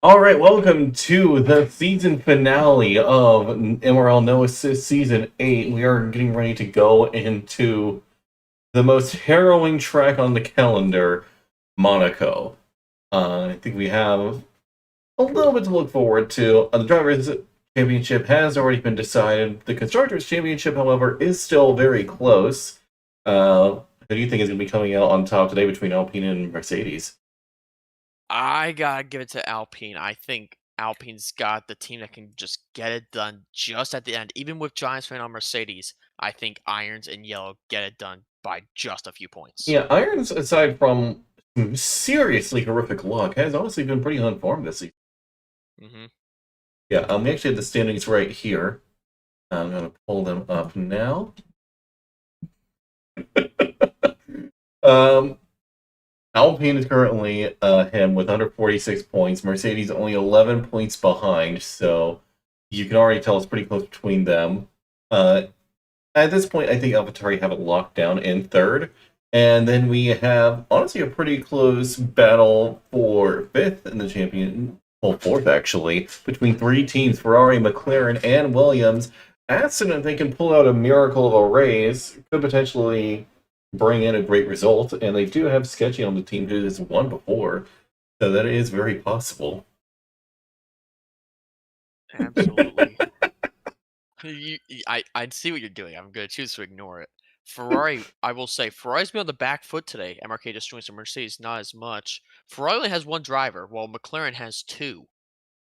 Alright, welcome to the season finale of MRL No Assist Season 8. We are getting ready to go into the most harrowing track on the calendar, Monaco. I think we have a little bit to look forward to. The Drivers' Championship has already been decided. The Constructors' Championship, however, is still very close. Who do you think is going to be coming out on top today between Alpine and Mercedes? I gotta give it to Alpine. I think Alpine's got the team that can just get it done just at the end. Even with Giantsfan on Mercedes, I think Irons and Yellow get it done by just a few points. Yeah, Irons, aside from some seriously horrific luck, has honestly been pretty unformed this season. hmm Yeah, we actually have the standings right here. I'm going to pull them up now. um, Alpine is currently him with under 46 points. Mercedes only 11 points behind, so you can already tell it's pretty close between them. At this point, I think AlphaTauri have it locked down in third. And then we have, honestly, a pretty close battle for fifth in the champion, well, fourth actually, between three teams, Ferrari, McLaren, and Williams. Aston, if they can pull out a miracle of a race, could potentially bring in a great result. And they do have Sketchy on the team who has won before, so that is very possible. Absolutely. I see what you're doing. I'm gonna choose to ignore it. Ferrari, I will say, Ferrari's been on the back foot today. MRK just joined some Mercedes, not as much. Ferrari only has one driver, while McLaren has two.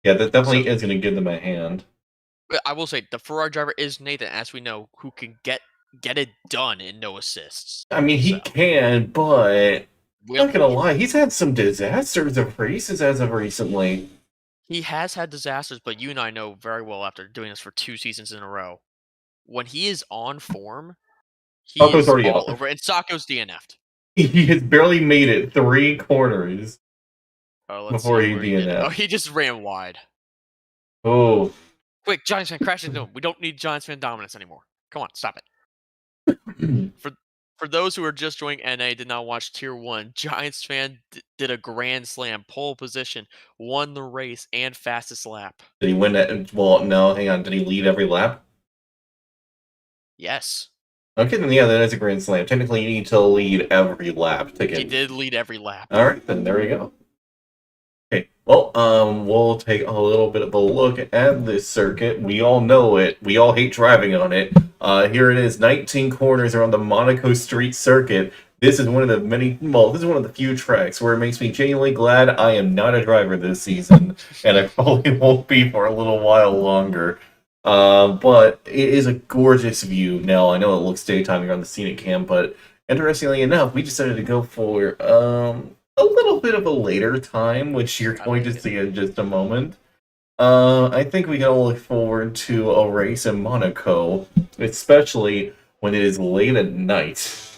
Yeah, that So definitely is going to give them a hand. but I will say the Ferrari driver is Nathan, as we know, who can get it done in no assists. I mean, he So can, but well, not gonna lie, he's had some disasters of races as of recently. he has had disasters, but you and I know very well after doing this for 2 seasons in a row, when he is on form, he Taco's is already all out. over. And Sako's DNF'd. He has barely made it 3 corners Let's before see he where he did. Oh, DNF'd. he just ran wide. Oh. Quick, Giants fan, crash into him. We don't need Giants fan dominance anymore. Come on, stop it. For for those who are just joining NA, did not watch Tier 1, Giants fan did a grand slam, pole position, won the race, and fastest lap. Did he win that? Well, no, hang on. Did he lead every lap? Yes. Okay, then yeah, that is a grand slam. Technically, you need to lead every lap to He get. did lead every lap. Alright, then there we go. Okay, well, we'll take a little bit of a look at this circuit. We all know it. We all hate driving on it. Here it is, 19 corners around the Monaco Street Circuit. This is one of the this is one of the few tracks where it makes me genuinely glad I am not a driver this season, and I probably won't be for a little while longer. But it is a gorgeous view. Now, I know it looks daytime here on the scenic cam, but interestingly enough, we decided to go for, a little bit of a later time, which you're going to see in just a moment. I think we can look forward to a race in Monaco, especially when it is late at night.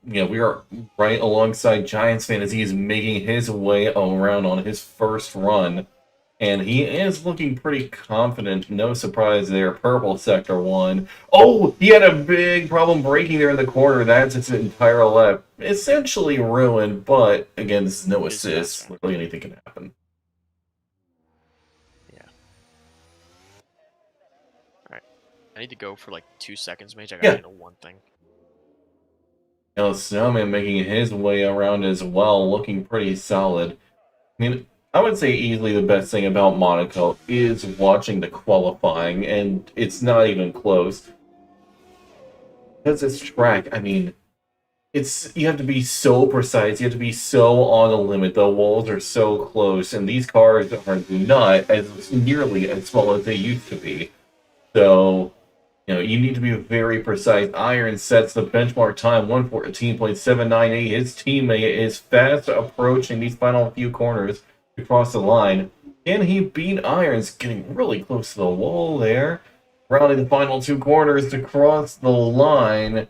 Yeah, we are right alongside Giantsfan as he is making his way around on his first run. And he is looking pretty confident. No surprise there. Purple sector 1. Oh, he had a big problem braking there in the corner. That's its entire lap. Essentially ruined, but again, this is no assist. Literally anything can happen. Yeah. Alright. I need to go for like 2 seconds, Mage. I gotta handle one thing. Now, Snowman making his way around as well, looking pretty solid. I mean, I would say easily the best thing about Monaco is watching the qualifying, and it's not even close. Because this track, I mean, you have to be so precise, you have to be so on the limit, the walls are so close, and these cars are not as nearly as small as they used to be. So, you need to be very precise. Iron sets the benchmark time, 114.798. His teammate is fast approaching these final few corners to cross the line. Can he beat Irons? Getting really close to the wall there. Rounding the final 2 corners to cross the line.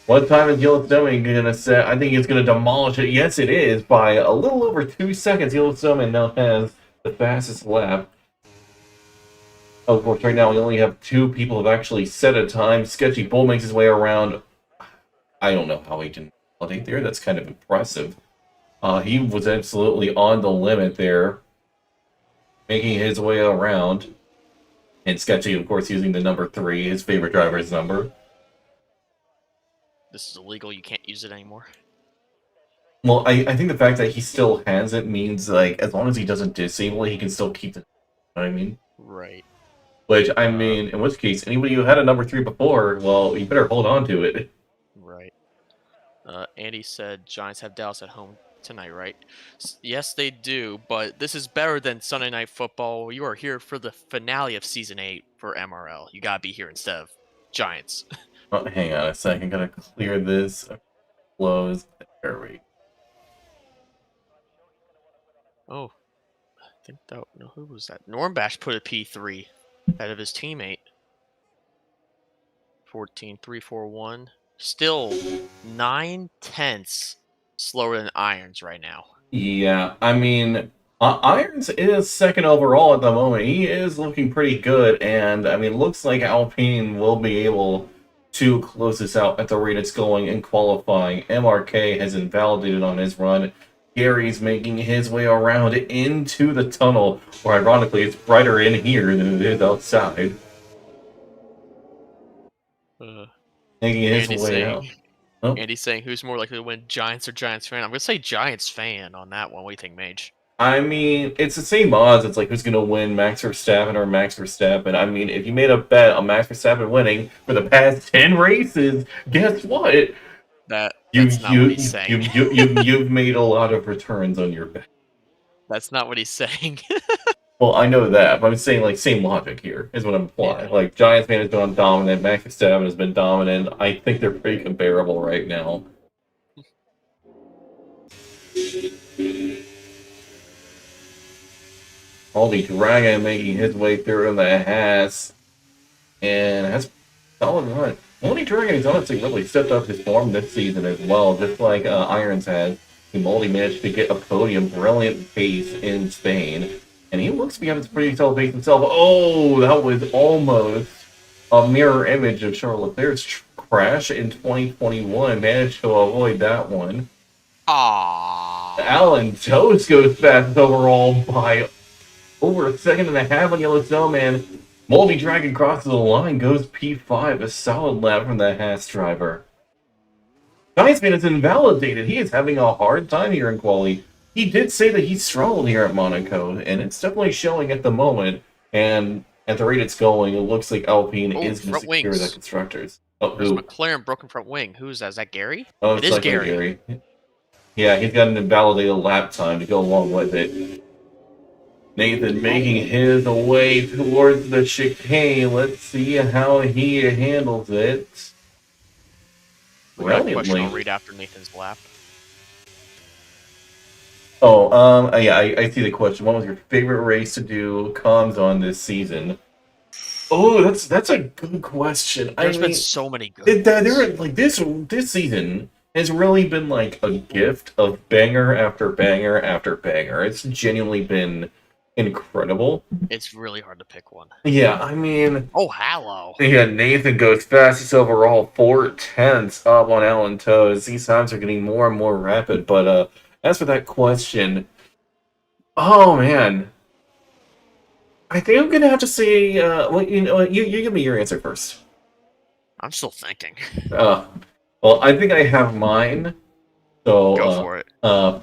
What time is Yellowstone going to set? I think it's going to demolish it. Yes, it is. By a little over 2 seconds, Yellowstone now has the fastest lap. Of course, right now we only have 2 people who have actually set a time. Sketchy Bull makes his way around. I don't know how he can validate there. That's kind of impressive. He was absolutely on the limit there, making his way around. And Sketchy, of course, using the number 3, his favorite driver's number. This is illegal. You can't use it anymore. Well, I think the fact that he still has it means, like, as long as he doesn't disable it, he can still keep the... You know what I mean? Right. Which, I mean, in which case, anybody who had a number 3 before, well, you better hold on to it. Right. Andy said Giants have Dallas at home tonight, right? Yes, they do, but this is better than Sunday Night Football. You are here for the finale of Season 8 for MRL. You gotta be here instead of Giants. Oh, hang on a second, gotta clear this. Close. There we go. Oh, I think that... No, who was that? Normbash put a P3 ahead of his teammate. 14.341. Still 9/10 slower than Irons right now. Yeah, I mean, Irons is second overall at the moment. He is looking pretty good, and I mean, looks like Alpine will be able to close this out at the rate it's going in qualifying. MRK has invalidated on his run. Gary's making his way around into the tunnel, or ironically, it's brighter in here than it is outside. Making his way out. Oh. Andy's saying who's more likely to win, Giants or Giants fan? I'm gonna say Giants fan on that one. What do you think, Mage? I mean, it's the same odds. It's like who's going to win, Max Verstappen or Max Verstappen. I mean, if you made a bet on Max Verstappen winning for the past 10 races, guess what? That's not what he's saying. You've made a lot of returns on your bet. That's not what he's saying. Well, I know that, but I'm saying, like, same logic here is what I'm implying. Yeah. Like, Giants fan has been dominant, Max Verstappen has been dominant. I think they're pretty comparable right now. Holy Dragon making his way through in the Haas. And has a solid run. Moldy Dragon has honestly really stepped up his form this season as well, just like Irons has. Moldy managed to get a podium, brilliant pace in Spain. And he looks to be having a pretty solid pace himself. Oh, that was almost a mirror image of Charles Leclerc's crash in 2021. Managed to avoid that one. Aww. Alan Toast goes fast overall by over a second and a half on Yellow Snowman. Moldy Dragon crosses the line, goes P5, a solid lap from the Haas driver. Giantsfan is invalidated. He is having a hard time here in quali. He did say that he struggled here at Monaco, and it's definitely showing at the moment. And at the rate it's going, it looks like Alpine is going to secure the constructors. Oh, there's McLaren broken front wing. Who's that? Is that Gary? Oh, it is Gary. Yeah, he's got an invalidated lap time to go along with it. Nathan making his way towards the chicane. Let's see how he handles it. We got a question I'll read after Nathan's lap. Oh, yeah, I see the question. What was your favorite race to do comms on this season? Oh, that's a good question. There's been so many good. This season has really been like a gift of banger after banger after banger. It's genuinely been incredible. It's really hard to pick one. Yeah, I mean... Oh, hello. Yeah, Nathan goes fastest overall, 4/10 up on Alan Toes. These times are getting more and more rapid, but as for that question... Oh, man. I think I'm gonna have to say, well, you know, you give me your answer first. I'm still thinking. Well, I think I have mine. So, go for it.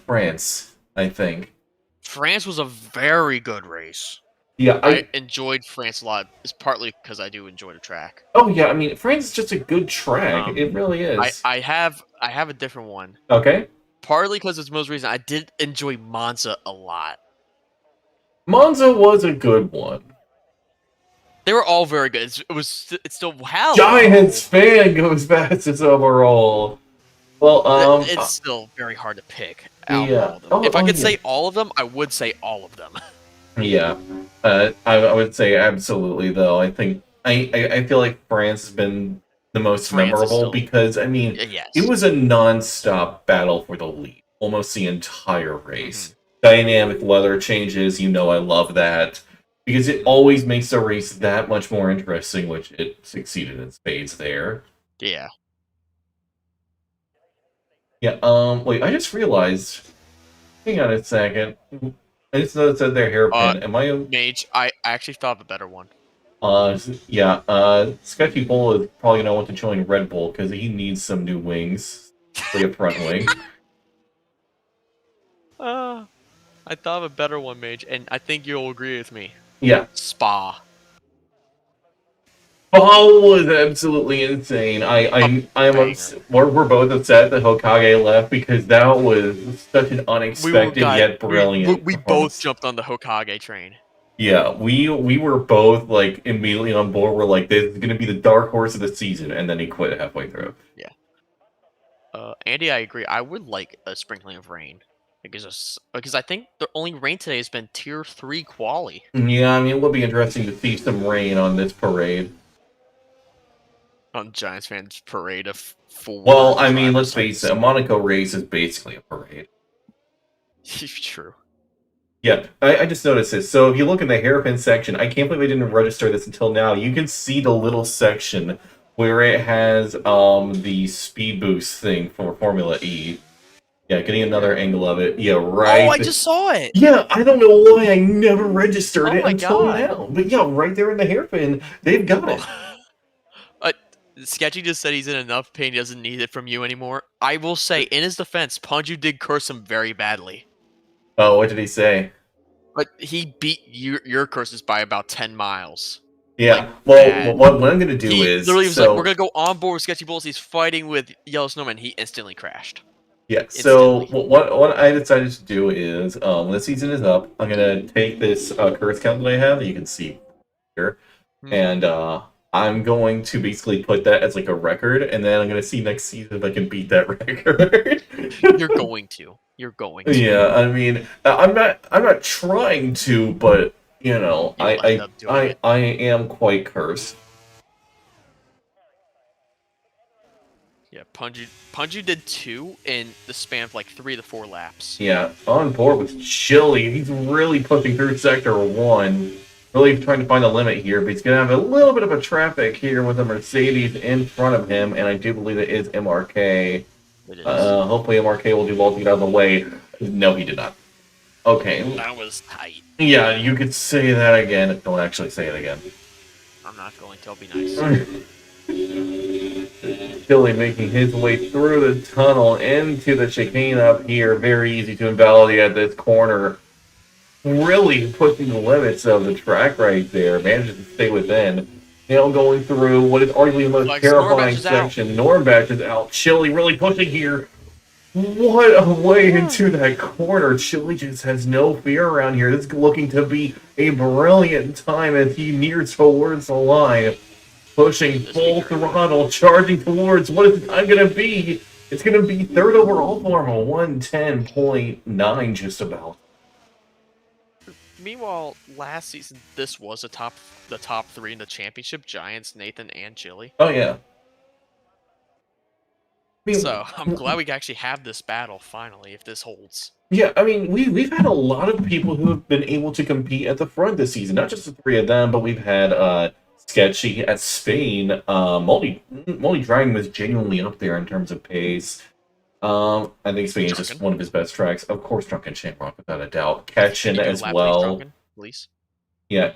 France, I think. France was a very good race. Yeah, I enjoyed France a lot. It's partly because I do enjoy the track. Oh yeah, I mean France is just a good track. It really is. I have a different one. Okay. Partly because it's the most recent. I did enjoy Monza a lot. Monza was a good one. They were all very good. It's still wow. Giantsfan goes fastest overall. Well, it's still very hard to pick out yeah. all of them. If I could say all of them, I would say all of them. Yeah, I would say absolutely. Though I think I feel like France has been the most memorable because I mean it was a non-stop battle for the lead almost the entire race. Mm-hmm. Dynamic weather changes, you know, I love that because it always makes the race that much more interesting, which it succeeded in spades there. Yeah. Yeah. Wait, I just realized Hang on a second. I just noticed that their hairpin. Am I? Mage, I actually thought of a better one. Yeah. Sketchy Bull is probably gonna want to join Red Bull because he needs some new wings, like a front wing. I thought of a better one, Mage, and I think you'll agree with me. Yeah. Spa. Paul was absolutely insane. I am Banger. we're both upset that Hokage left because that was such an unexpected yet brilliant We both performance. jumped on the Hokage train. Yeah, we were both like immediately on board. We're like, this is gonna be the dark horse of the season, and then he quit halfway through. Yeah. Andy, I agree. I would like a sprinkling of rain. Because I think the only rain today has been tier 3 quali Yeah, I mean, it would be interesting to see some rain on this parade. on Giants fans parade of 4 Well, I mean, let's drivers. face it, a Monaco race is basically a parade. True. Yeah, I just noticed this. So if you look in the hairpin section, I can't believe I didn't register this until now. You can see the little section where it has the speed boost thing for Formula E. Yeah, getting another angle of it. Yeah, right. Oh, I just saw it. Yeah, I don't know why I never registered Oh it my until God. now. But yeah, right there in the hairpin, they've got it. Sketchy just said he's in enough pain he doesn't need it from you anymore. I will say, in his defense, Punju did curse him very badly. Oh, what did he say? But he beat your curses by about 10 miles. Yeah, Like, well, bad. what I'm going to do He is... literally was like, so, we're going to go on board with Sketchy Bulls. He's fighting with Yellow Snowman. He instantly crashed. yeah, so Instantly. what I decided to do is, when the season is up, I'm going to take this curse count that I have, that you can see here, and I'm going to basically put that as like a record, and then I'm going to see next season if I can beat that record. You're going to. You're going to. Yeah, I mean, I'm not trying to, but you know, You'll end up doing it. I am quite cursed. Yeah, Punju did 2 in the span of like 3 to 4 laps. Yeah, on board with Chili. He's really pushing through sector 1. Really trying to find a limit here, but he's going to have a little bit of a traffic here with a Mercedes in front of him, and I do believe it is MRK. It is. Hopefully MRK will do well to get out of the way. No, he did not. Okay. That was tight. Yeah, you could say that again. Don't actually say it again. I'm not going to. I'll be nice. Chili making his way through the tunnel into the chicane up here. Very easy to invalidate at this corner. Really pushing the limits of the track right there. Manages to stay within. Now going through what is arguably the most terrifying section. Normbach is out. Chili really pushing here. What a way into that corner. Chili just has no fear around here. This is looking to be a brilliant time as he nears towards the line. Pushing full throttle, charging towards what is the time going to be? It's going to be third overall for him, 110.9 just about. Meanwhile, last season, this was the top 3 in the championship: Giants, Nathan, and Chili. Oh, yeah. I mean, so I'm glad we actually have this battle finally, if this holds. Yeah, I mean, we've had a lot of people who have been able to compete at the front this season. Not just the 3 of them, but we've had Sketchy at Spain. Multi Dragon was genuinely up there in terms of pace. I think Spain is just one of his best tracks. Of course, Drunken Shamrock, without a doubt. Catchin as well. Drunken, please? Yeah.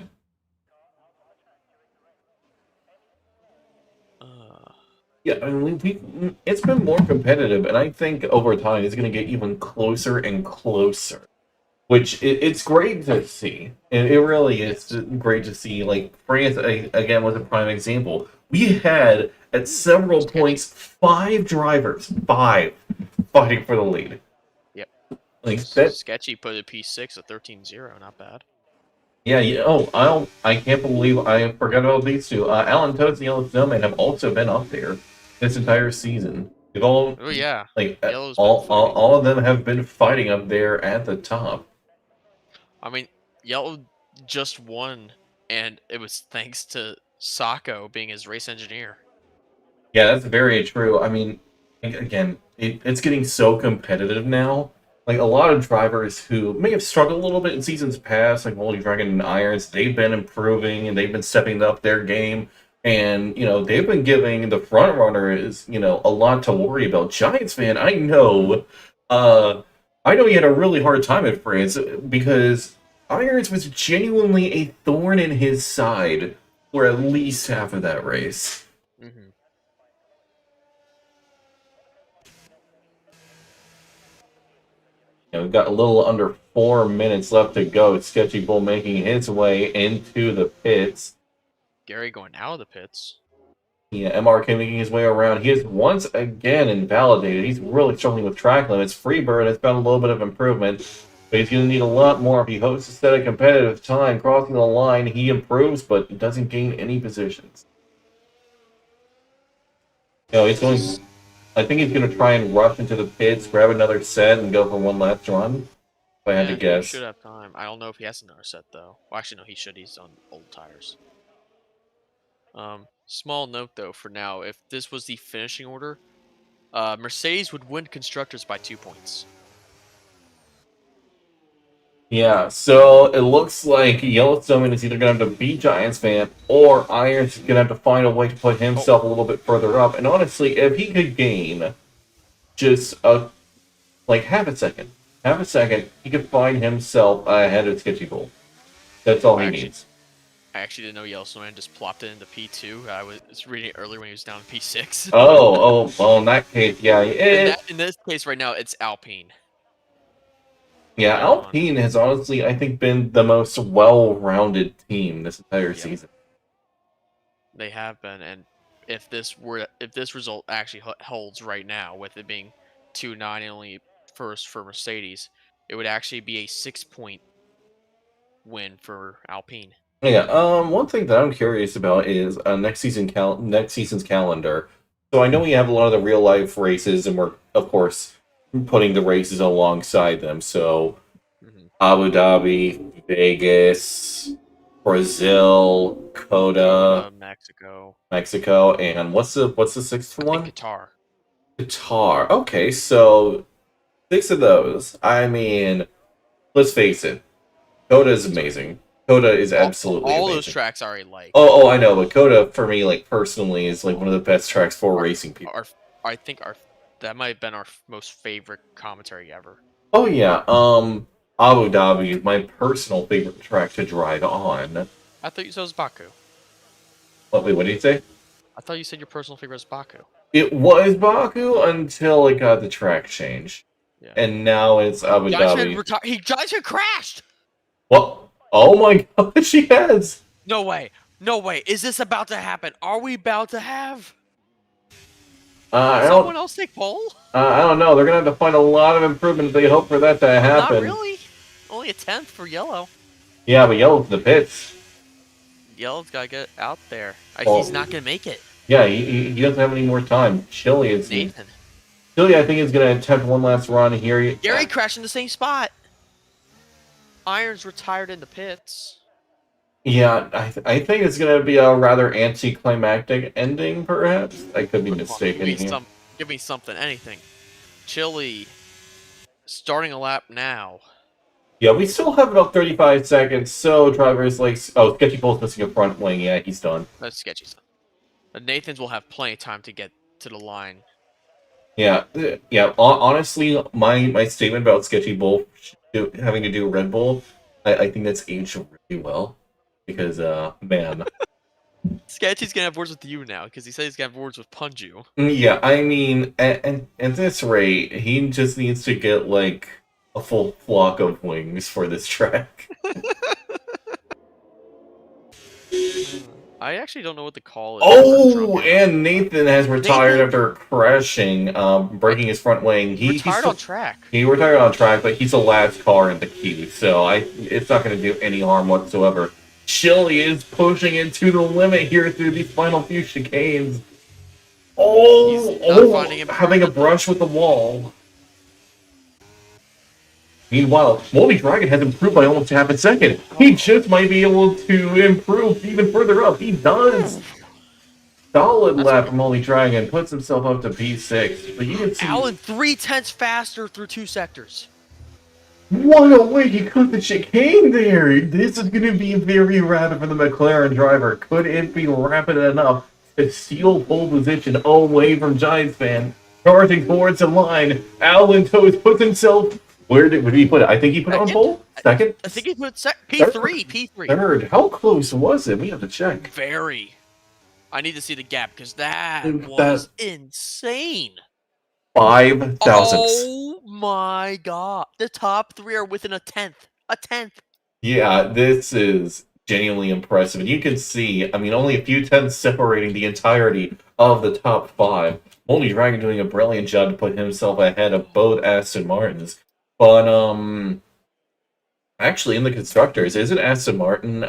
Yeah, I mean, it's been more competitive, and I think over time it's going to get even closer and closer. Which, it's great to see. It really is great to see. Like, France, again, was a prime example. We had, at several points, 5 drivers. 5. Fighting for the lead. Yep. Like, that... Sketchy put a P6 at 13-0, not bad. Yeah, I can't believe I forgot about these 2. Alan Toads and Yellow Snowman have also been up there this entire season. They've all... Oh, yeah. Like, all of them have been fighting up there at the top. I mean, Yellow just won, and it was thanks to Sacco being his race engineer. Yeah, that's very true. I mean, again, it's getting so competitive now. Like, a lot of drivers who may have struggled a little bit in seasons past, like Moldy Dragon and Irons, they've been improving and they've been stepping up their game. And, you know, they've been giving the front runners, you know, a lot to worry about. Giantsfan, I know, I know he had a really hard time at France because Irons was genuinely a thorn in his side for at least half of that race. Mm-hmm. We've got a little under 4 minutes left to go. Sketchy Bull making his way into the pits. Gary going out of the pits. Yeah, MRK making his way around. He is once again invalidated. He's really struggling with track limits. Freebird has found a little bit of improvement, but he's going to need a lot more if he hopes to set a competitive time. Crossing the line, he improves, but doesn't gain any positions. He's going. I think he's going to try and rush into the pits, grab another set, and go for one last run. If I had to guess. He should have time. I don't know if he has another set though. Well, actually, no, he should. He's on old tires. Small note though, for now, if this was the finishing order, Mercedes would win constructors by 2 points. Yeah, so it looks like Yellowstone is either going to have to beat Giantsfan or Irons is going to have to find a way to put himself a little bit further up. And honestly, if he could gain just half a second, he could find himself ahead of Sketchy Bull. That's all he needs. I actually didn't know Yellowstone just plopped it into P2. I was reading it earlier when he was down in P6. Well, in that case, yeah. In this case right now, it's Alpine. Yeah, Alpine has honestly, I think, been the most well-rounded team this entire season. They have been, and if this result actually holds right now, with it being 2-9 and only first for Mercedes, it would actually be a 6-point win for Alpine. Yeah. One thing that I'm curious about is next season's calendar. So I know we have a lot of the real life races, and we're of course putting the races alongside them. So Abu Dhabi, Vegas, Brazil, Coda, Mexico, and what's the sixth one? Qatar. Qatar. Okay, so 6 of those. I mean, let's face it, Coda is amazing. Coda is absolutely all amazing. Those tracks are like. Oh, I know, but Coda for me, like personally, is like one of the best tracks for racing people. I think that might have been our most favorite commentary ever. Oh yeah, Abu Dhabi is my personal favorite track to drive on. I thought you said it was Baku. What did you say? I thought you said your personal favorite was Baku. It was Baku until it got the track change. Yeah. And now it's Abu Dhabi. Giantsfan crashed! What? Oh my god, she has! No way. Is this about to happen? Are we about to have someone else take pole? I don't know. They're going to have to find a lot of improvement if they hope for that to happen. Not really. Only a 10th for Yellow. Yeah, but Yellow's in the pits. Yellow's got to get out there. He's not going to make it. Yeah, he doesn't have any more time. Chili, I think, is going to attempt one last run here. Gary crashed in the same spot. Irons retired in the pits. Yeah, I think it's going to be a rather anticlimactic ending, perhaps. I could be mistaken here. Give me something, anything. Chili, starting a lap now. Yeah, we still have about 35 seconds, so drivers like... Oh, Sketchy Bull's missing a front wing. Yeah, he's done. That's Sketchy's done. But Nathan's will have plenty of time to get to the line. Yeah. Honestly, my statement about Sketchy Bull having to do Red Bull, I think that's aged really well. Because, man... Sketchy's gonna have words with you now, because he said he's gonna have words with Punju. Yeah, I mean, at this rate, he just needs to get, like, a full flock of wings for this track. I actually don't know what the call is. Oh, and Nathan has retired after crashing, breaking his front wing. He retired on track. He retired on track, but he's the last car in the queue, so it's not going to do any harm whatsoever. Chili is pushing into the limit here through these final few chicanes. Having a brush with the wall. Meanwhile, Moldy Dragon has improved by almost half a second. He just might be able to improve even further up. He does. Solid lap from Moldy Dragon. Puts himself up to P6. But you can see... Alan 3/10 faster through 2 sectors. What a way he cut the chicane there! This is going to be very rapid for the McLaren driver. Could it be rapid enough to steal pole position away from Giantsfan? Charging towards the line, Alan Toast puts himself Where did he put it? I think he put it on Second? pole. Second? I think he put P3. Third? P3. Third. How close was it? We have to check. Very. I need to see the gap because that That was insane. 5 thousandths. Oh my god. The top three are within a tenth. A tenth. Yeah, this is genuinely impressive. And you can see, I mean, only a few tenths separating the entirety of the top 5. Only Dragon doing a brilliant job to put himself ahead of both Aston Martins. But, actually, in the constructors, isn't Aston Martin,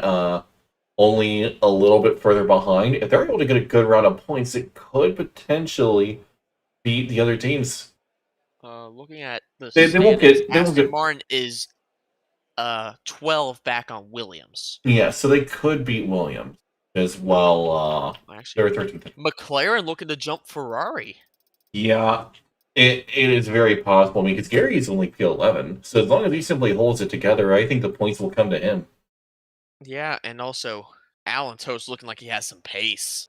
only a little bit further behind? If they're able to get a good round of points, it could potentially beat the other teams. Looking at the They won't standings, get, they won't Aston get, Martin is 12 back on Williams. yeah, so they could beat Williams as well, Actually, they're 13th. McLaren looking to jump Ferrari. Yeah, it is very possible. I mean, because Gary is only P11, so as long as he simply holds it together, I think the points will come to him. Yeah, and also Alan Toast looking like he has some pace.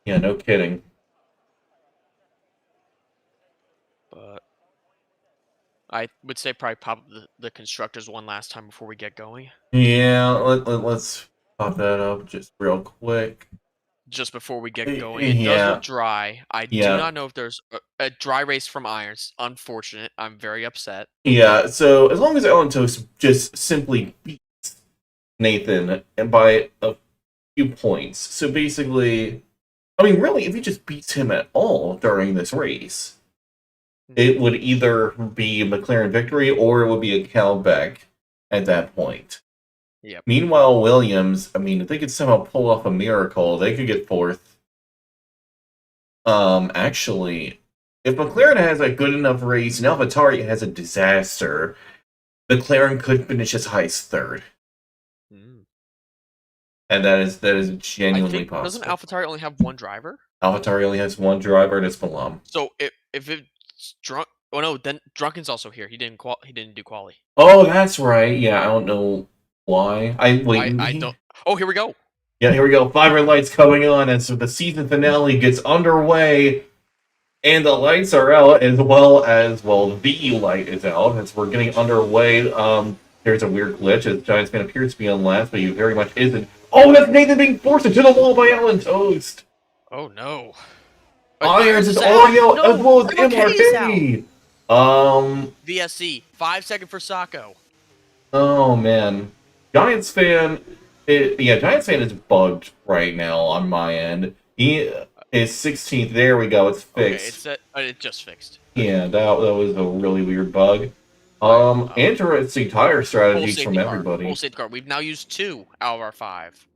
Yeah, no kidding. But I would say probably pop the constructors one last time before we get going. Yeah, let's pop that up just real quick. Just before we get going, it does look dry. I do not know if there's a dry race from irons. Unfortunate. I'm very upset. Yeah, so as long as Alan Toast just simply beats Nathan and by a few points. So basically, I mean, really, if he just beats him at all during this race, it would either be McLaren victory or it would be a Calbeck at that point. Yep. Meanwhile, Williams, I mean, if they could somehow pull off a miracle, they could get fourth. Actually, if McLaren has a good enough race and AlphaTauri has a disaster, McLaren could finish as high as third. And that is genuinely possible. Doesn't AlphaTauri only have one driver? AlphaTauri only has one driver, and it's Balam. So if it's drunk, oh no, then Drunken's also here. He didn't do quali. Oh, that's right. Yeah, I don't know why. I don't. Oh, here we go. Yeah, here we go. 5 red lights coming on, and so the season finale gets underway, and the lights are out as well as the VE light is out as we're getting underway. There's a weird glitch as Giantsfan appears to be on last, but he very much isn't. Oh, that's Nathan being forced into the wall by Alan Toast. Oh no. Irons is audio as well as MRK. VSC 5 second for Sacco. Oh man, Giantsfan is bugged right now on my end. He is 16th. There we go. It's fixed. Okay, it just fixed. Yeah, that was a really weird bug. Interesting tire strategies from everybody. Full safety car. We've now used 2 out of our 5.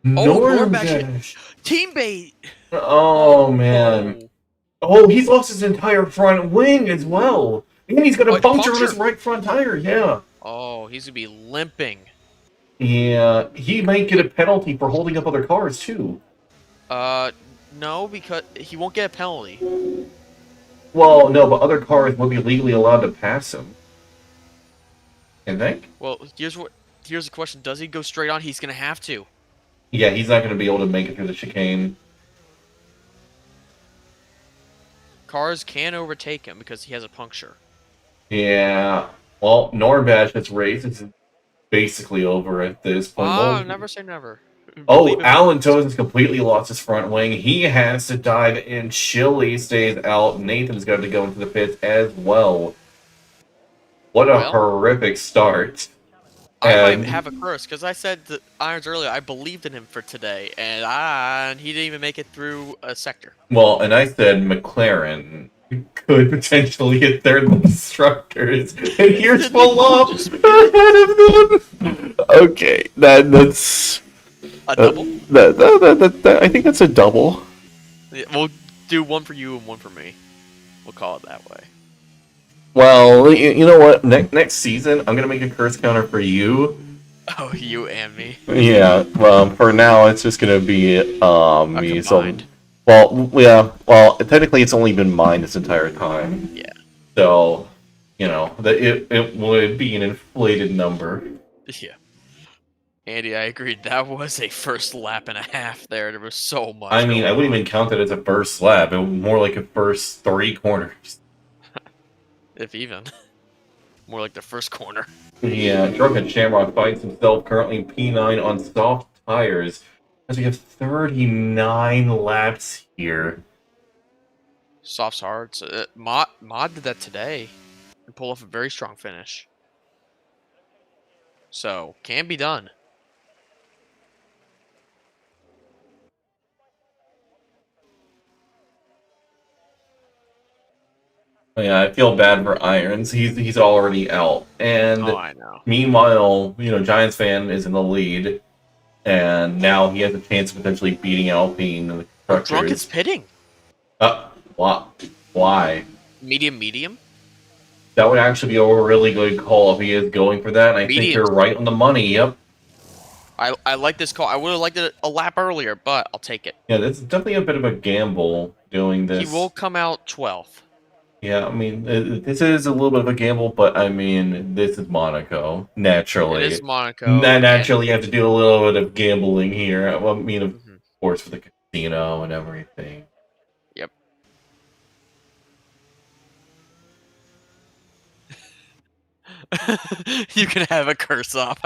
Norbash. Team bait. Oh man. Oh, he's lost his entire front wing as well. And he's got a puncture on his right front tire, yeah. Oh, he's gonna be limping. Yeah, he might get a penalty for holding up other cars too. No, because he won't get a penalty. Well, no, but other cars would be legally allowed to pass him. I think? Well, here's the question. Does he go straight on? He's gonna have to. Yeah, he's not gonna be able to make it through the chicane. Cars can overtake him because he has a puncture. Yeah. Well, Norbash's race is basically over at this point. Oh, never say never. Oh, Alan Toast has completely lost his front wing. He has to dive in. Chili stays out. Nathan's got to go into the pits as well. What a horrific start. I might have a curse, because I said to Irons earlier, I believed in him for today, and he didn't even make it through a sector. Well, and I said McLaren could potentially hit third constructors, and here's Balam ahead of them. Okay, that's a double. I think that's a double. Yeah, we'll do one for you and one for me. We'll call it that way. Well, you know what? Next season, I'm gonna make a curse counter for you. Oh, you and me. Yeah. For now, it's just gonna be me. Combined. So, well, yeah. Well, technically, it's only been mine this entire time. Yeah. So, you know, it would be an inflated number. Yeah. Andy, I agreed. That was a first lap and a half there. There was so much. I mean, I wouldn't even count that as a first lap. It was more like a first 3 corners. If even. More like the first corner. Yeah, Drunken Shamrock finds himself currently P9 on soft tires, as we have 39 laps here. Soft's hard. So, Mod did that today and pull off a very strong finish. So can be done. Yeah, I feel bad for Irons. He's already out, Oh, and I know. meanwhile, Giantsfan is in the lead, and now he has a chance of potentially beating Alpine and the Oh, Drunken's constructors. pitting. Why? Why? Medium. That would actually be a really good call if he is going for that, and I think Mediums. you're right on the money. Yep. I like this call. I would have liked it a lap earlier, but I'll take it. Yeah, this is definitely a bit of a gamble doing He will this. come out 12th. Yeah, I mean, this is a little bit of a gamble, but I mean, this is Monaco. It is Naturally. Monaco, and Naturally, you have to do a little bit of gambling here. Well, I mean, of mhm, course, for the casino and everything. yep. You can have a curse off,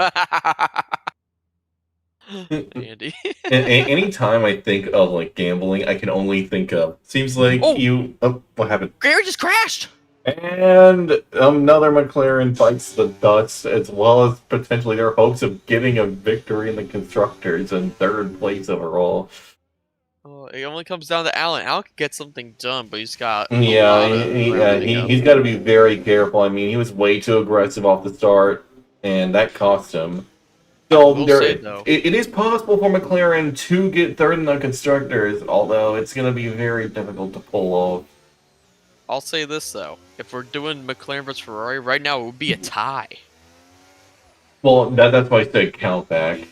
Andy. Anytime I think of like gambling, I can only think of. Seems like Oh, you. Oh, what happened? Gary just crashed. And another McLaren bites the dust, as well as potentially their hopes of getting a victory in the constructors in third place overall. Oh, it only comes down to Allen. Allen can get something done, but he's got a Yeah, lot of ground to make up. he's got to be very careful. I mean, he was way too aggressive off the start, and that cost him. I So will there, say though, it is possible for McLaren to get third in the constructors, although it's going to be very difficult to pull off. I'll say this though: if we're doing McLaren versus Ferrari right now, it would be a tie. Well, that's why I said count back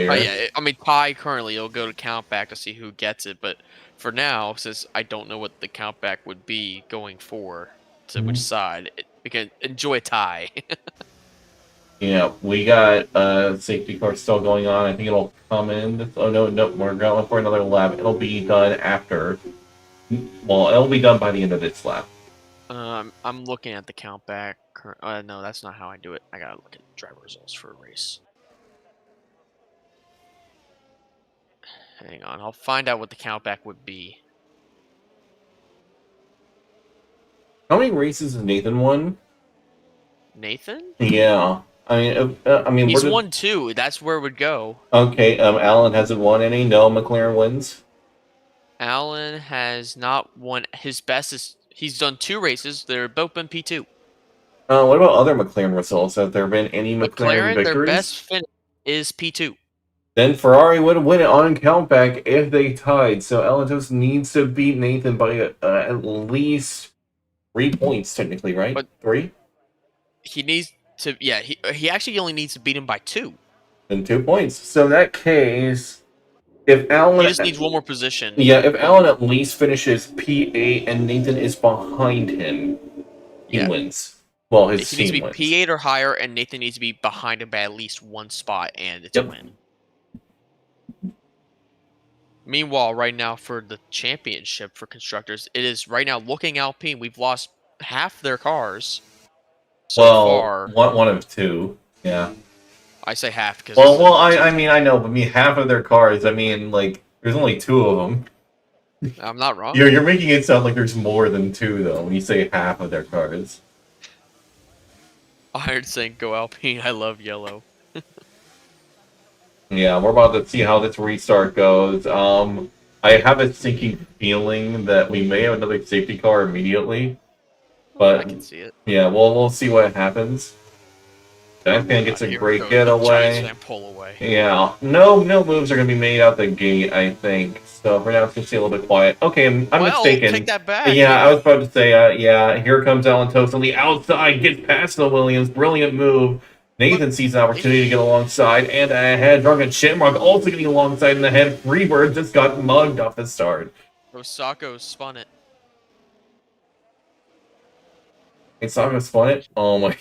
Oh earlier. yeah, I mean tie currently. It'll go to count back to see who gets it, but for now, since I don't know what the count back would be going for to which side, we can enjoy a tie. Yeah, we got safety car still going on. I think it'll come in. Oh no, we're going for another lap. It'll be done after. Well, it'll be done by the end of this lap. I'm looking at the count back. No, that's not how I do it. I gotta look at driver results for a race. Hang on, I'll find out what the count back would be. How many races has Nathan won? Nathan? Yeah, I mean, He's won 2. That's where it would go. okay. Alan hasn't won any. No, McLaren wins. Allen has not won. His best is he's done 2 races. They're both been P2. What about other McLaren results? Have there been any McLaren McLaren, their victories? best finish is P2. Then Ferrari would win it on countback if they tied. So Alatos needs to beat Nathan by at least 3 points, technically, right? But 3? he needs to. Yeah, he actually only needs to beat him by 2. Then 2 points. So in that case, if Alan, He just needs one more position. yeah, if Alan at least finishes P8 and Nathan is behind him, he Yeah, wins. Well, his he needs to team be wins. P8 or higher, and Nathan needs to be behind him by at least 1 spot, and it's a Yep. win. Meanwhile, right now for the championship for constructors, it is right now looking Alpine. We've lost half their cars so Well, far. one of 2. Yeah. I say half because I mean, I know, but I mean, half of their cars. I mean, like, there's only 2 of them. I'm not wrong. You're making it sound like there's more than 2, though, when you say half of their cars. Iron saying go Alpine. I love yellow. Yeah, we're about to see how this restart goes. I have a sinking feeling that we may have another safety car immediately, I but can see it. yeah, we'll see what happens. Giantsfan gets a Here we great go, the getaway. Giantsfan pull away. Yeah, no moves are gonna be made out the gate, I think. So for now, it's gonna stay a little bit quiet. Okay, I'm mistaken. Take that back. Yeah, I was about to say, yeah, here comes Alan Toast on the outside, gets past the Williams, brilliant move. Nathan sees an opportunity to get alongside, and ahead, Drunken Shamrock also getting alongside in the head. Freebird just got mugged off the start. Osako spun it. It's not gonna spun it? Oh my.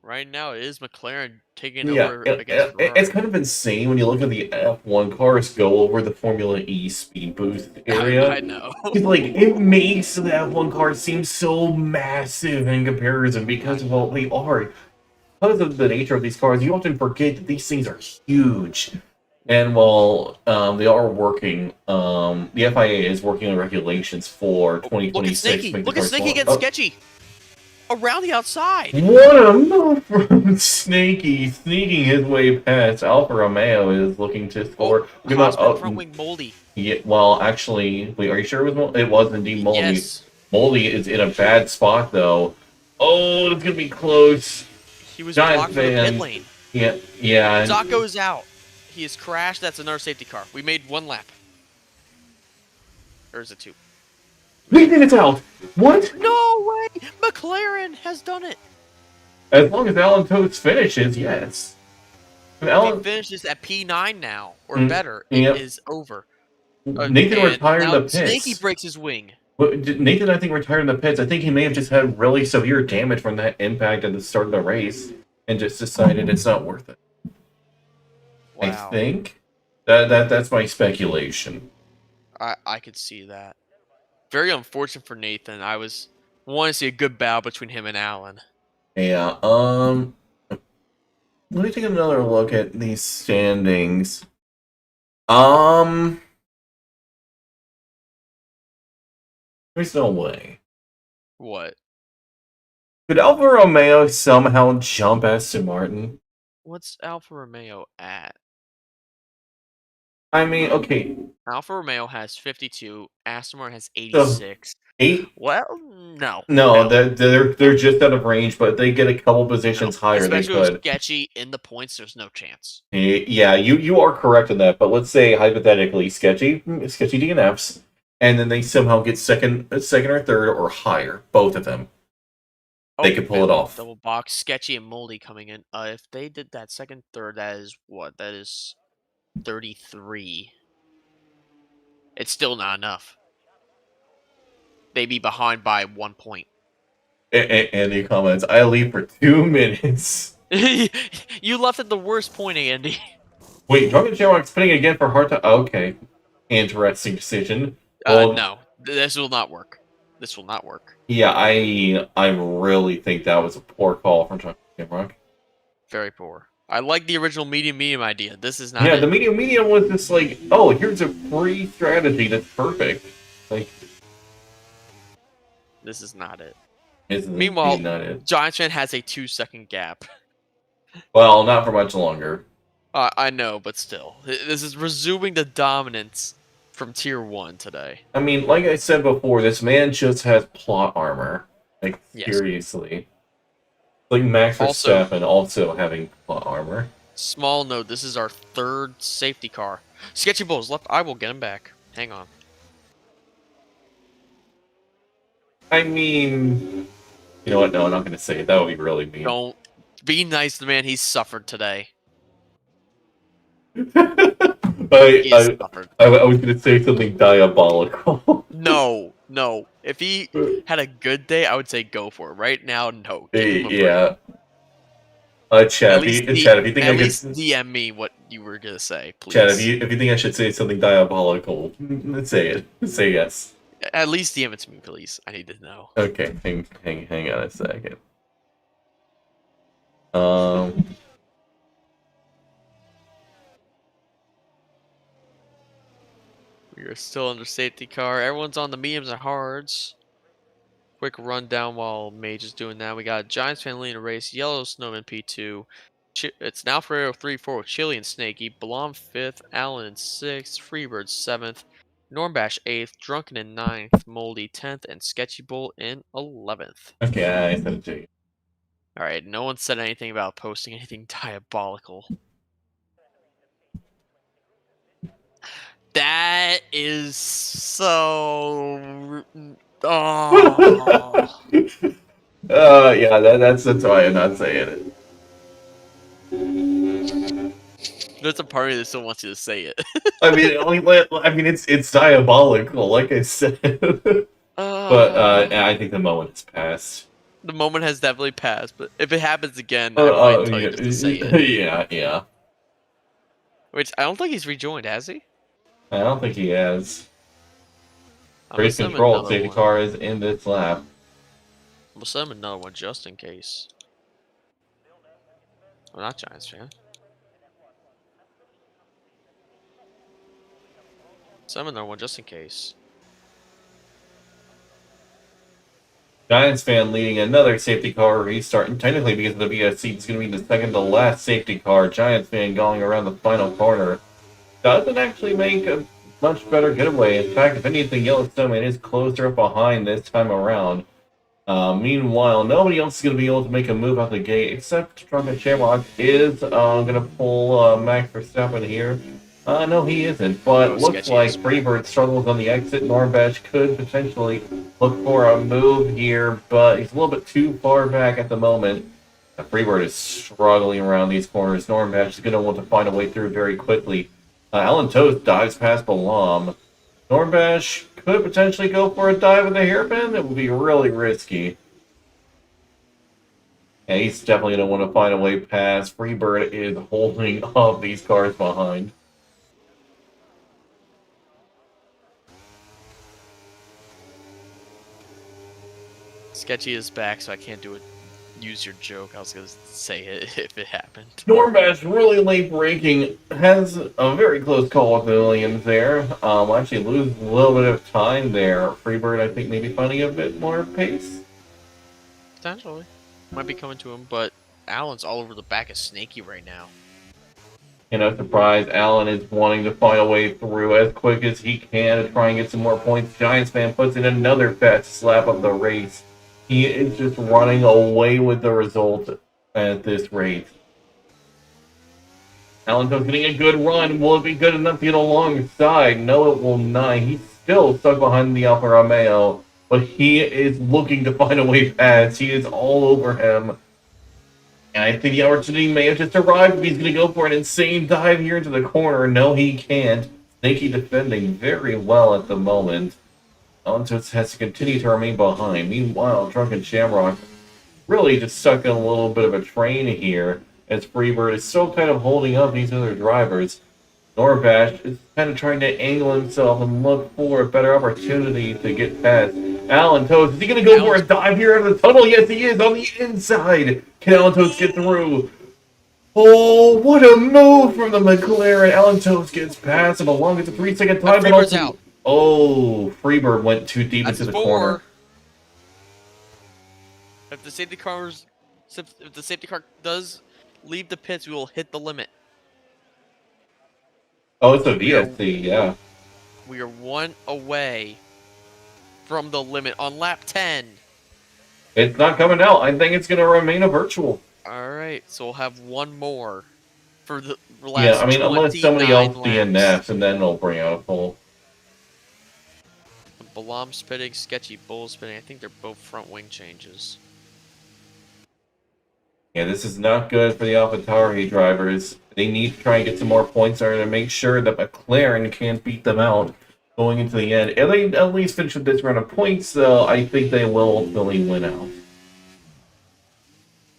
right now it is McLaren taking Yeah, over against it's Ferrari. kind of insane when you look at the F1 cars go over the Formula E speed boost area. I know. It's like, it makes the F1 cars seem so massive in comparison because of what they are. Because of the nature of these cars, you often forget that these things are huge. And while they are working, the FIA is working on regulations for Look at 2026 to Snakey. make the Look at cars Snakey smaller. getting sketchy around the outside. What a move from Snakey, sneaking his way past Alfa Romeo is looking to score. Front wing moldy. Yeah, well, actually, wait, are you sure it was Moldy? It was indeed Moldy. Yes. Moldy is in a bad spot, though. Oh, it's gonna be close. He was Giant blocked from the pit fans. lane. Yeah. Doc goes out. He has crashed. That's another safety car. We made 1 lap. Or is it 2? Nathan, it's out. What? No way! McLaren has done it. As long as Alan Totes finishes, yes. If he finishes at P9 now, or better, it is over. Nathan And retired in now the Snakey pits. breaks his wing. Nathan, I think, retired in the pits. I think he may have just had really severe damage from that impact at the start of the race and just decided it's not worth it. Wow. I think that's my speculation. I could see that. Very unfortunate for Nathan. I wanting to see a good battle between him and Allen. Yeah, let me take another look at these standings. There's no way. What? Could Alfa Romeo somehow jump Aston Martin? What's Alfa Romeo at? I mean, okay. Alfa Romeo has 52. Aston Martin has 86. 8? Well, no. No, they're just out of range, but they get a couple positions higher. Especially They with could. Sketchy in the points, there's no chance. Yeah, you are correct in that. But let's say hypothetically, sketchy DNFs, and then they somehow get second or third or higher, both of them. They could pull it off. Double box, Sketchy and Moldy coming in. If they did that second, third, that is what? That is 33. It's still not enough. They'd be behind by 1 point. Andy comments, I leave for 2 minutes. You left at the worst point, Andy. Wait, Drunken Shamrock spinning again for hard time. Okay. Interesting decision. Well, no. This will not work. This will not work. Yeah, I really think that was a poor call from Drunken Shamrock. Very poor. I like the original medium idea. This is not Yeah, it. the medium was just like, oh, here's a free strategy that's perfect. Like, this is not it. Meanwhile, Giantsfan has a 2-second gap. Well, not for much longer. I know, but still. This is resuming the dominance from Tier 1 today. I mean, like I said before, this man just has plot armor. Like, seriously. Like Max Verstappen also having plot armor. Small note, this is our 3rd safety car. Sketchy Bulls left. I will get him back. Hang on. I mean, you know what? No, I'm not going to say it. That would be really mean. Don't be nice to the man. He's suffered today. I was going to say something diabolical. No. If he had a good day, I would say go for it. Right now, no. Yeah. Chad, if you think at least DM me what you were gonna say, please. Chad, if you think I should say something diabolical, say it. Say yes. At least DM it to me, please. I need to know. Okay, hang on a second. We are still under safety car. Everyone's on the mediums and hards. Quick rundown while Mage is doing that. We got Giantsfan leading the race. Yellow Snowman P2. It's now Ferrero 3-4 with Chili and Snaky. Blom 5th. Allen in 6th. Freebird 7th. Normbash 8th. Drunken in 9th. Moldy 10th. And Sketchy Bull in 11th. Okay, I said it to you. Alright, no one said anything about posting anything diabolical. That is so... Oh. Yeah, that's why I'm not saying it. There's a part of me that still wants you to say it. I mean, it's diabolical, like I said. But I think the moment has passed. The moment has definitely passed, but if it happens again, I might tell you just to say it. Yeah. Which I don't think he's rejoined, has he? I don't think he has. I'm Race assuming control, another safety one. car is in this lap. I'm assuming another one just in case. I'm not Giants fan. Summon another one just in case. Giants fan leading another safety car restart, and technically because of the VSC, it's going to be the second to last safety car. Giants fan going around the final corner. Doesn't actually make a much better getaway. In fact, if anything, Yellowstone is closer up behind this time around. Meanwhile, nobody else is going to be able to make a move out the gate except Drunken Shamrock is going to pull Max Verstappen here. No, he isn't, but Oh, looks sketchy like is Freebird struggles on the exit. Normbach could potentially look for a move here, but he's a little bit too far back at the moment. Freebird is struggling around these corners. Normbach is going to want to find a way through very quickly. Alan Toast dives past Balam. Normbash could potentially go for a dive in the hairpin. It would be really risky. Yeah, he's definitely going to want to find a way past. Freebird is holding up these cars behind. Sketchy is back, so I can't do it. Use your joke. I was gonna say it if it happened. Normbash really late braking, has a very close call with the Williams there. Actually lose a little bit of time there. Freebird, I think, maybe finding a bit more pace. Potentially. Might be coming to him, but Allen's all over the back of Snaky right now. Surprise, Allen is wanting to find a way through as quick as he can to try and get some more points. Giants fan puts in another fast slap of the race. He is just running away with the result at this rate. Allen's getting a good run. Will it be good enough to get alongside? No, it will not. He's still stuck behind the Alfa Romeo, but he is looking to find a way past. He is all over him. And I think the opportunity may have just arrived if he's going to go for an insane dive here into the corner. No, he can't. Snaky defending very well at the moment. Allentotes has to continue to remain behind. Meanwhile, Drunken Shamrock really just stuck in a little bit of a train here, as Freebird is still kind of holding up these other drivers. Norbash is kind of trying to angle himself and look for a better opportunity to get past Alan Toast. Is he going to go for a dive here out of the tunnel? Yes, he is on the inside. Can Alan Toast get through? Oh, what a move from the McLaren. Alan Toast gets past him along. It's a 3-second time. Freebird's out. Oh, Freebird went too deep into the corner. If the safety car does leave the pits, we will hit the limit. Oh, it's a VSC, yeah. We are 1 away from the limit on lap 10. It's not coming out. I think it's going to remain a virtual. All right, so we'll have one more for the last. Yeah, I mean, unless somebody else laps. DNFs, and then it'll bring out a full. Balam spitting, Sketchy Bull spitting. I think they're both front wing changes. Yeah, this is not good for the AlphaTauri drivers. They need to try and get some more points there to make sure that McLaren can't beat them out going into the end. If they at least finish with this round of points, though, I think they will ultimately win out.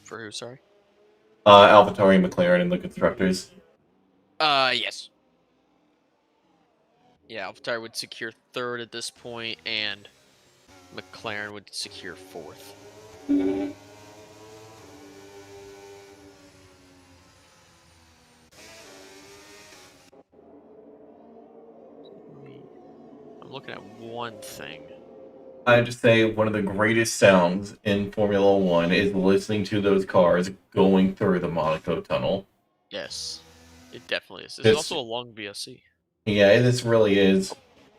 For who, sorry? AlphaTauri, McLaren, and the constructors. Yes. Yeah, AlphaTauri would secure 3rd at this point, and McLaren would secure 4th. I'm looking at one thing. I just say one of the greatest sounds in Formula One is listening to those cars going through the Monaco tunnel. Yes, it definitely is. It's also a long VSC. Yeah, this really is.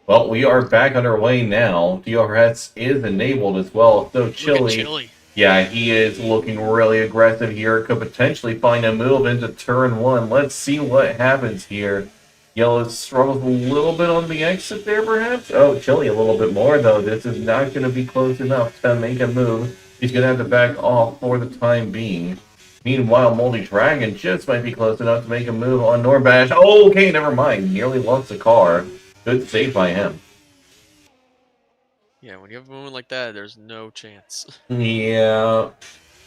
Well, we are back underway now. DRS is enabled as well. So Chili, yeah, he is looking really aggressive here. Could potentially find a move into turn 1. Let's see what happens here. Yellow struggles a little bit on the exit there, perhaps. Oh, Chili a little bit more, though. This is not going to be close enough to make a move. He's going to have to back off for the time being. Meanwhile, Moldy Dragon just might be close enough to make a move on Norbash. Oh, okay, never mind. Nearly lost the car. Good save by him. Yeah, when you have a movement like that, there's no chance. Yeah.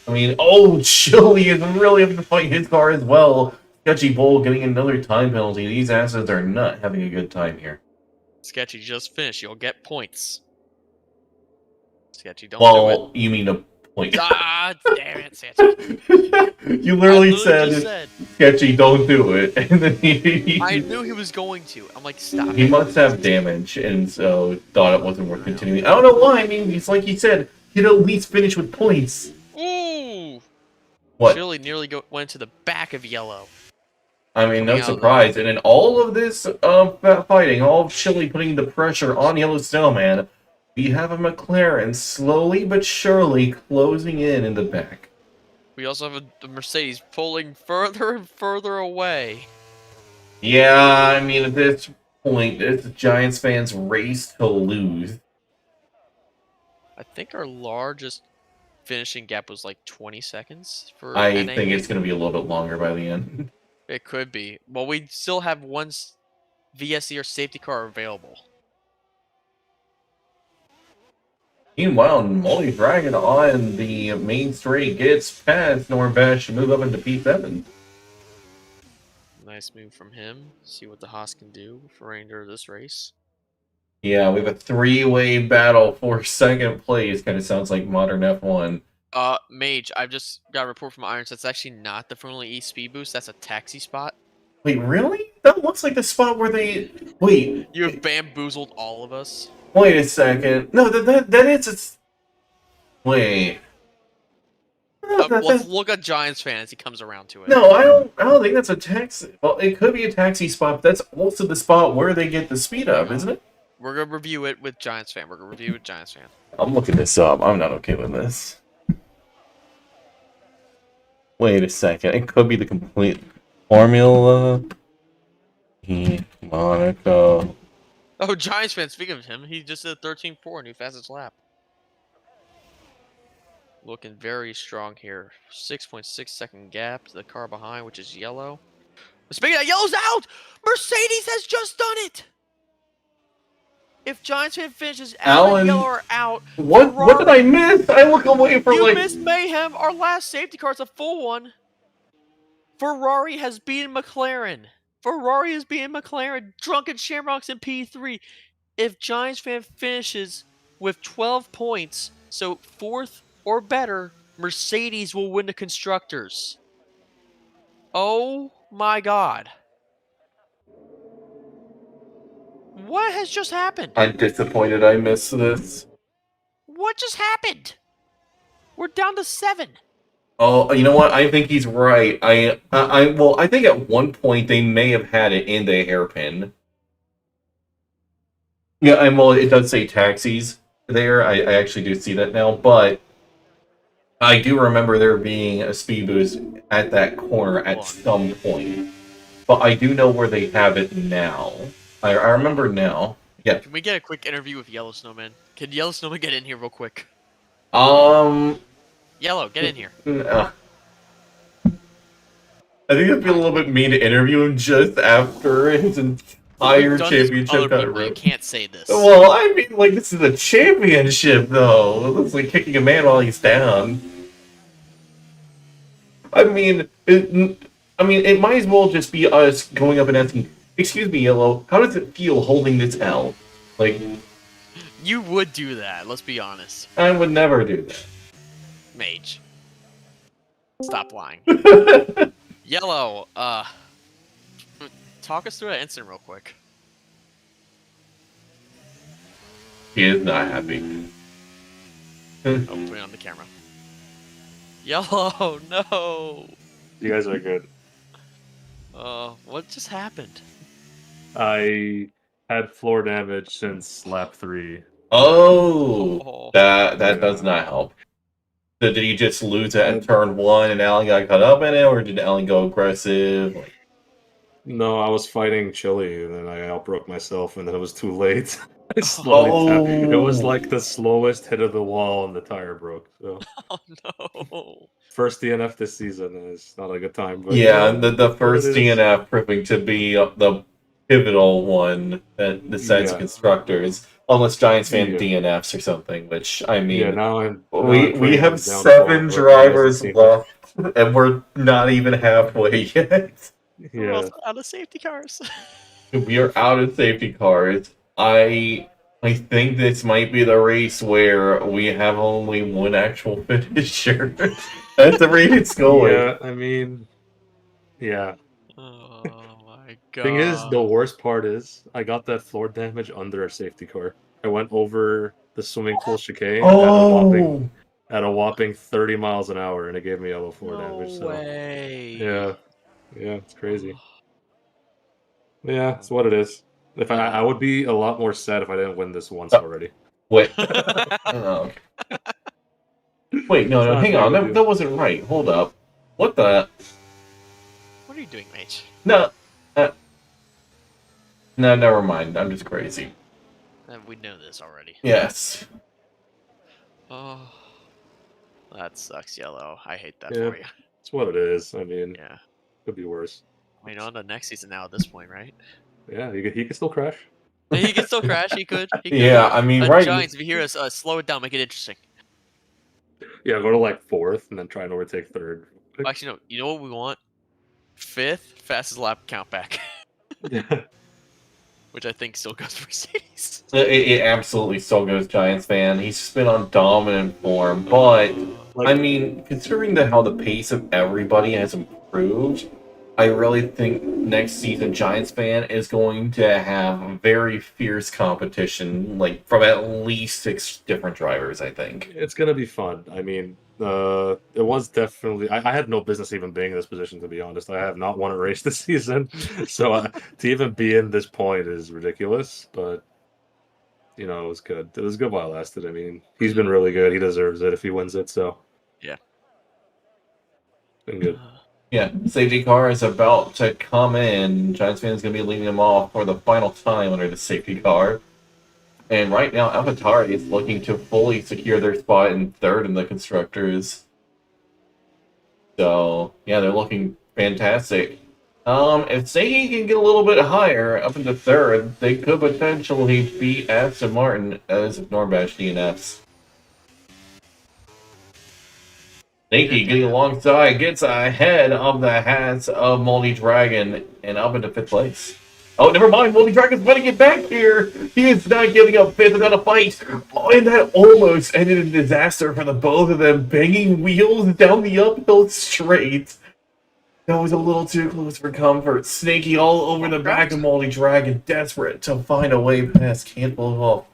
I mean, oh, Chili is really having to fight his car as well. Sketchy Bull getting another time penalty. These assets are not having a good time here. Sketchy, just finish. You'll get points. Sketchy, don't do it. Well, you mean a point. Ah, damn it, Sketchy. You I literally literally just said, said. Sketchy, don't do it. And then I knew he was going to. I'm like, stop he it. must have damage, and so thought it wasn't worth Wow. continuing. I don't know why. I mean, it's like he said, he'd at least finish with points. Ooh! What? Chili nearly went to the back of Yellow. I mean, no Coming out of the- surprise. And in all of this fighting, all of Chile putting the pressure on Yellow Snowman, we have a McLaren slowly but surely closing in the back. We also have a Mercedes pulling further and further away. Yeah, I mean, at this point, it's Giants fans' race to lose. I think our largest finishing gap was like 20 seconds for I NA. think it's going to be a little bit longer by the end. It could be. Well, we still have one VSC or safety car available. Meanwhile, Molly Dragon on the main straight gets past Norbesh to move up into P7. Nice move from him. See what the Haas can do for remainder of this race. Yeah, we have a three-way battle for second place. Kind of sounds like modern F1. Mage, I've just got a report from Irons. That's actually not the Formula E speed boost. That's a taxi spot. Wait, really? That looks like the spot where they... Wait. You have bamboozled all of us. Wait a second. No, that is... It's... Wait. No, Let's look at Giants fan as he comes around to it. No, I don't think that's a taxi... Well, it could be a taxi spot, but that's also the spot where they get the speed up, isn't it? We're going to review it with Giants fan. We're going to review it with Giants fan. I'm looking this up. I'm not okay with this. Wait a second. It could be the complete formula. Monaco. Oh, Giants fan, speaking of him, he just did 13.4 new fastest lap. Looking very strong here. 6.6 second gap to the car behind, which is yellow. Speaking of yellow's out! Mercedes has just done it! If Giants fan finishes, Alan and Yellow are out. What did I miss? I look away for You missed mayhem. Our last safety car is a full one. Ferrari has beaten McLaren. Ferrari has beaten McLaren. Drunken Shamrocks in P3. If Giants fan finishes with 12 points, so fourth or better, Mercedes will win the constructors. Oh my god. What has just happened? I'm disappointed I missed this. What just happened? We're down to 7. Oh, you know what? I think he's right. I think at one point they may have had it in the hairpin. Yeah, and well, it does say taxis there. I actually do see that now, but I do remember there being a speed boost at that corner at some point. But I do know where they have it now. I remember now. Yeah. Can we get a quick interview with Yellow Snowman? Can Yellow Snowman get in here real quick? Yellow, get in here. I think it'd be a little bit mean to interview him just after his entire championship got ripped. You can't say this. Well, I mean, like, this is a championship, though. It's like kicking a man while he's down. I mean, it might as well just be us going up and asking, "Excuse me, Yellow, how does it feel holding this L?" Like, you would do that. Let's be honest. I would never do that. Mage, stop lying. Yellow, talk us through that incident real quick. He is not happy. Oh, put it on the camera. Yellow, no. You guys are good. What just happened? I had floor damage since lap 3. Oh, that does not help. So did he just lose it at turn 1 and Alan got caught up in it, or did Alan go aggressive? No, I was fighting Chili, and then I outbroke myself, and then it was too late. I slowly tapped. It was like the slowest hit of the wall, and the tire broke. So. Oh no! First DNF this season is not a good time. But yeah, the first DNF proving to be the pivotal one that decides Yeah. constructors, unless Giants fan Yeah. DNFs or something. Which I mean, Yeah, now I'm we putting have them down the ball 7 where he hasn't drivers seen them. left, and we're not even halfway yet. We're Yeah. also out of safety cars. We are out of safety cars. I think this might be the race where we have only one actual finisher. That's the rate it's going. Yeah, I mean, yeah. Oh my Thing is, the god. worst part is I got that floor damage under a safety car. I went over the swimming pool chicane Oh, at a whopping 30 miles an hour, and it gave me yellow floor damage. No So way. yeah, it's crazy. Yeah, it's what it is. If I would be a lot more sad if I didn't win this once already. wait. Oh. Wait, no, It's no, not hang that on. big of a That deal. wasn't right. Hold up. What the? What are you doing, mate? No. No, never mind. I'm just crazy. We know this already. Yes. Oh, that sucks, Yellow. I hate that Yeah. for you. It's what it is. I mean, Yeah. could be worse. I mean, on to next season now at this point, right? Yeah, he could still crash. He could still crash. He could. He could. Yeah, I mean, right. Giants, if you hear us, slow it down, make it interesting. Yeah, go to like 4th and then try and overtake 3rd. Actually, no. You know what we want? 5th fastest lap count back, Yeah. which I think still goes for Mercedes. It absolutely still goes Giants fan. He's just been on dominant form, but I mean, considering how the pace of everybody has improved, I really think next season Giants fan is going to have very fierce competition, like from at least 6 different drivers. I think It's gonna be fun. I mean, it was definitely. I had no business even being in this position, to be honest. I have not won a race this season, so to even be in this point is ridiculous. But you know, it was good. It was good while it lasted. I mean, he's been really good. He deserves it if he wins it. So Yeah. been good. yeah, safety car is about to come in. Giants fan is going to be leading them off for the final time under the safety car. And right now, AlphaTauri is looking to fully secure their spot in 3rd in the constructors. So, yeah, they're looking fantastic. If Sagi can get a little bit higher, up into 3rd, they could potentially beat Aston Martin as if Norbash DNFs. Nikki getting alongside, gets ahead of the hats of Moldy Dragon and up into 5th place. Oh, never mind, Moldy Dragon's about to get back here! He is not giving up 5th without a fight! Oh, and that almost ended in disaster for the both of them, banging wheels down the uphill straight. That was a little too close for comfort. Snaky all over the back of Moldy Dragon, desperate to find a way past, can't pull it off.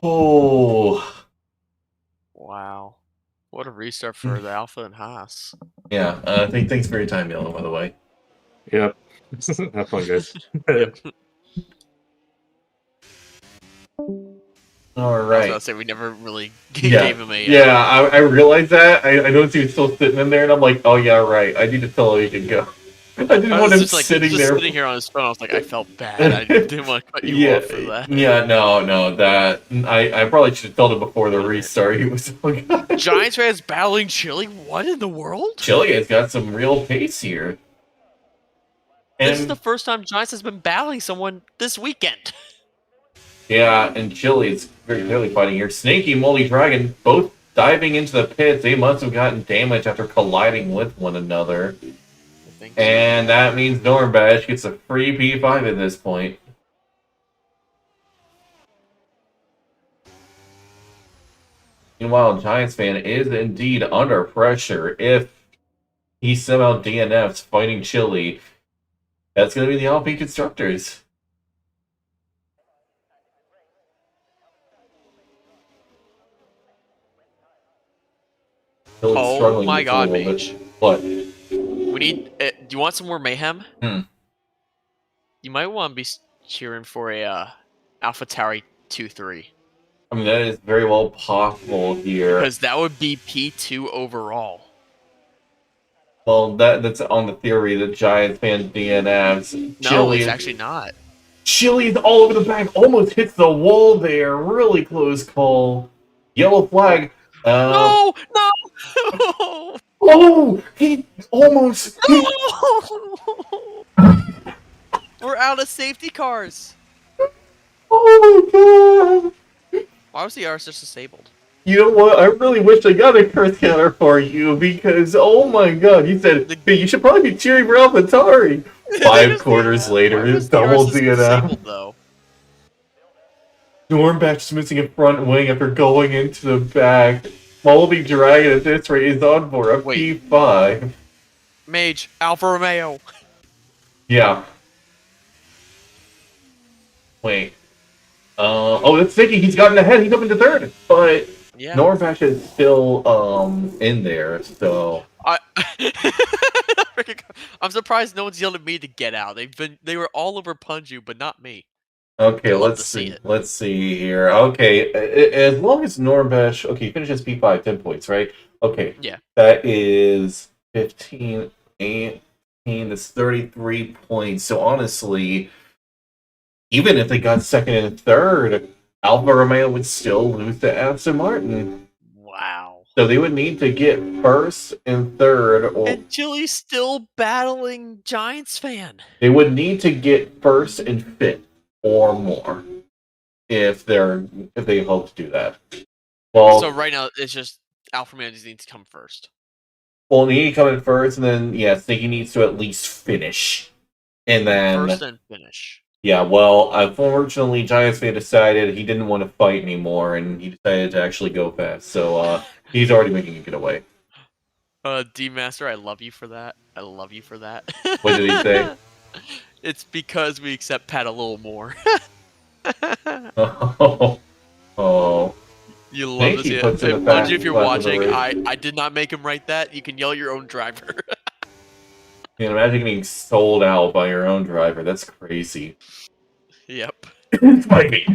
Oh... Wow. What a restart for the Alpha and Haas. Yeah, thanks for your time, Yellow, by the way. Yep. Have fun, guys. All I was right. about to say we never really Yeah, gave him a. yeah. I realized that. I noticed he was still sitting in there, and I'm like, oh yeah, right. I need to tell him he can go. I didn't I want was him just like sitting just there. sitting here on his phone. I was like, I felt bad. I didn't want to cut you Yeah, off for that. yeah. No. That I probably should have told him before the restart. He was Giants fans battling Chile. What in the world? Chile has got some real pace here. This is the first time Giants has been battling someone this weekend. Yeah, and Chile is very clearly fighting here. Snaky and Moldy Dragon both diving into the pits. They must have gotten damaged after colliding with one another. And that means Norbash gets a free P5 at this point. Meanwhile, Giants fan is indeed under pressure. If he somehow DNFs fighting Chile, that's going to be the LP Constructors. Oh my god, Mage. What? We need... do you want some more mayhem? Hmm. You might want to be cheering for a AlphaTauri 2-3. I mean, that is very well possible here. Because that would be P2 overall. Well, that's on the theory that Giants fan DNFs. No, it's actually not. Chile's all over the back, almost hits the wall there. Really close call. Yellow flag. No! Oh, he almost. We're out of safety cars. Oh my god! Why was the RS just disabled? You know what? I really wish I got a curse counter for you because, oh my god, you said, hey, you should probably be cheering for AlphaTauri. Why 5 quarters later, was the double RS just disabled DNF. though? Stormbatch is missing a front wing after going into the back. Moldy Dragon at this rate is on for a Wait. P5. Mage, Alfa Romeo. Yeah. Wait. Oh, that's Vicky. He's gotten ahead. He's up into third. But Yeah. Norvash is still, in there, so. I'm surprised no one's yelled at me to get out. They were all over Punju, but not me. Okay, I'd love let's to see see. it. Let's see here. Okay, as long as Norvash, okay, he finishes P5, 10 points, right? Okay. Yeah. That is 15, 18, that's 33 points. So honestly, even if they got second and third, Alfa Romeo would still lose to Aston Martin. Wow. So they would need to get first and third, or And Chili's still battling Giantsfan. they would need to get first and fifth or more if they hope to do that. Well, So right now it's just Alfa Romeo just needs to come first. well, he need to come in first, and then yes, he needs to at least finish, and then First and finish. yeah. Well, unfortunately, Giants fan decided he didn't want to fight anymore, and he decided to actually go fast. So he's already making a getaway. D Master, I love you for that. I love you for that. What did he say? It's because we accept Pat a little more. Oh. You love Think this. he Yeah. puts in Hey, the Bungie, fast if you're lap of the watching, race. I did not make him write that. You can yell at your own driver. Man, imagine getting sold out by your own driver. That's crazy. Yep. It's Mikey.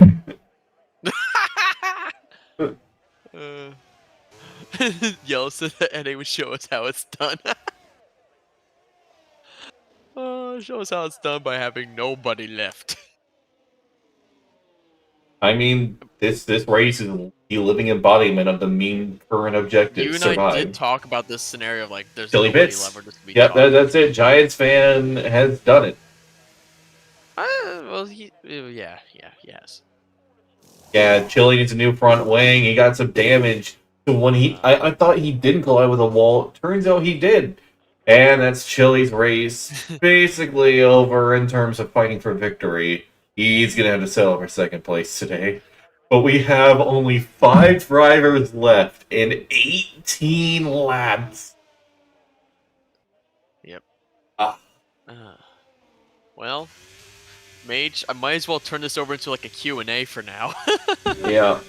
Yell so that NA would show us how it's done. Show us how it's done by having nobody left. I mean, this race is the living embodiment of the main current objective: You and I survive. did talk about this scenario of like there's Silly nobody bits. left. We're just Yep, that's it. Giants fan has done it. Well, yeah, yes. Yeah, Chili needs a new front wing. He got some damage. So when I thought he didn't collide with a wall. Turns out he did. And that's Chili's race basically over in terms of fighting for victory. He's going to have to settle for second place today. But we have only 5 drivers left in 18 laps. Yep. Ah. Well, Mage, I might as well turn this over into like a Q&A for now. Yeah.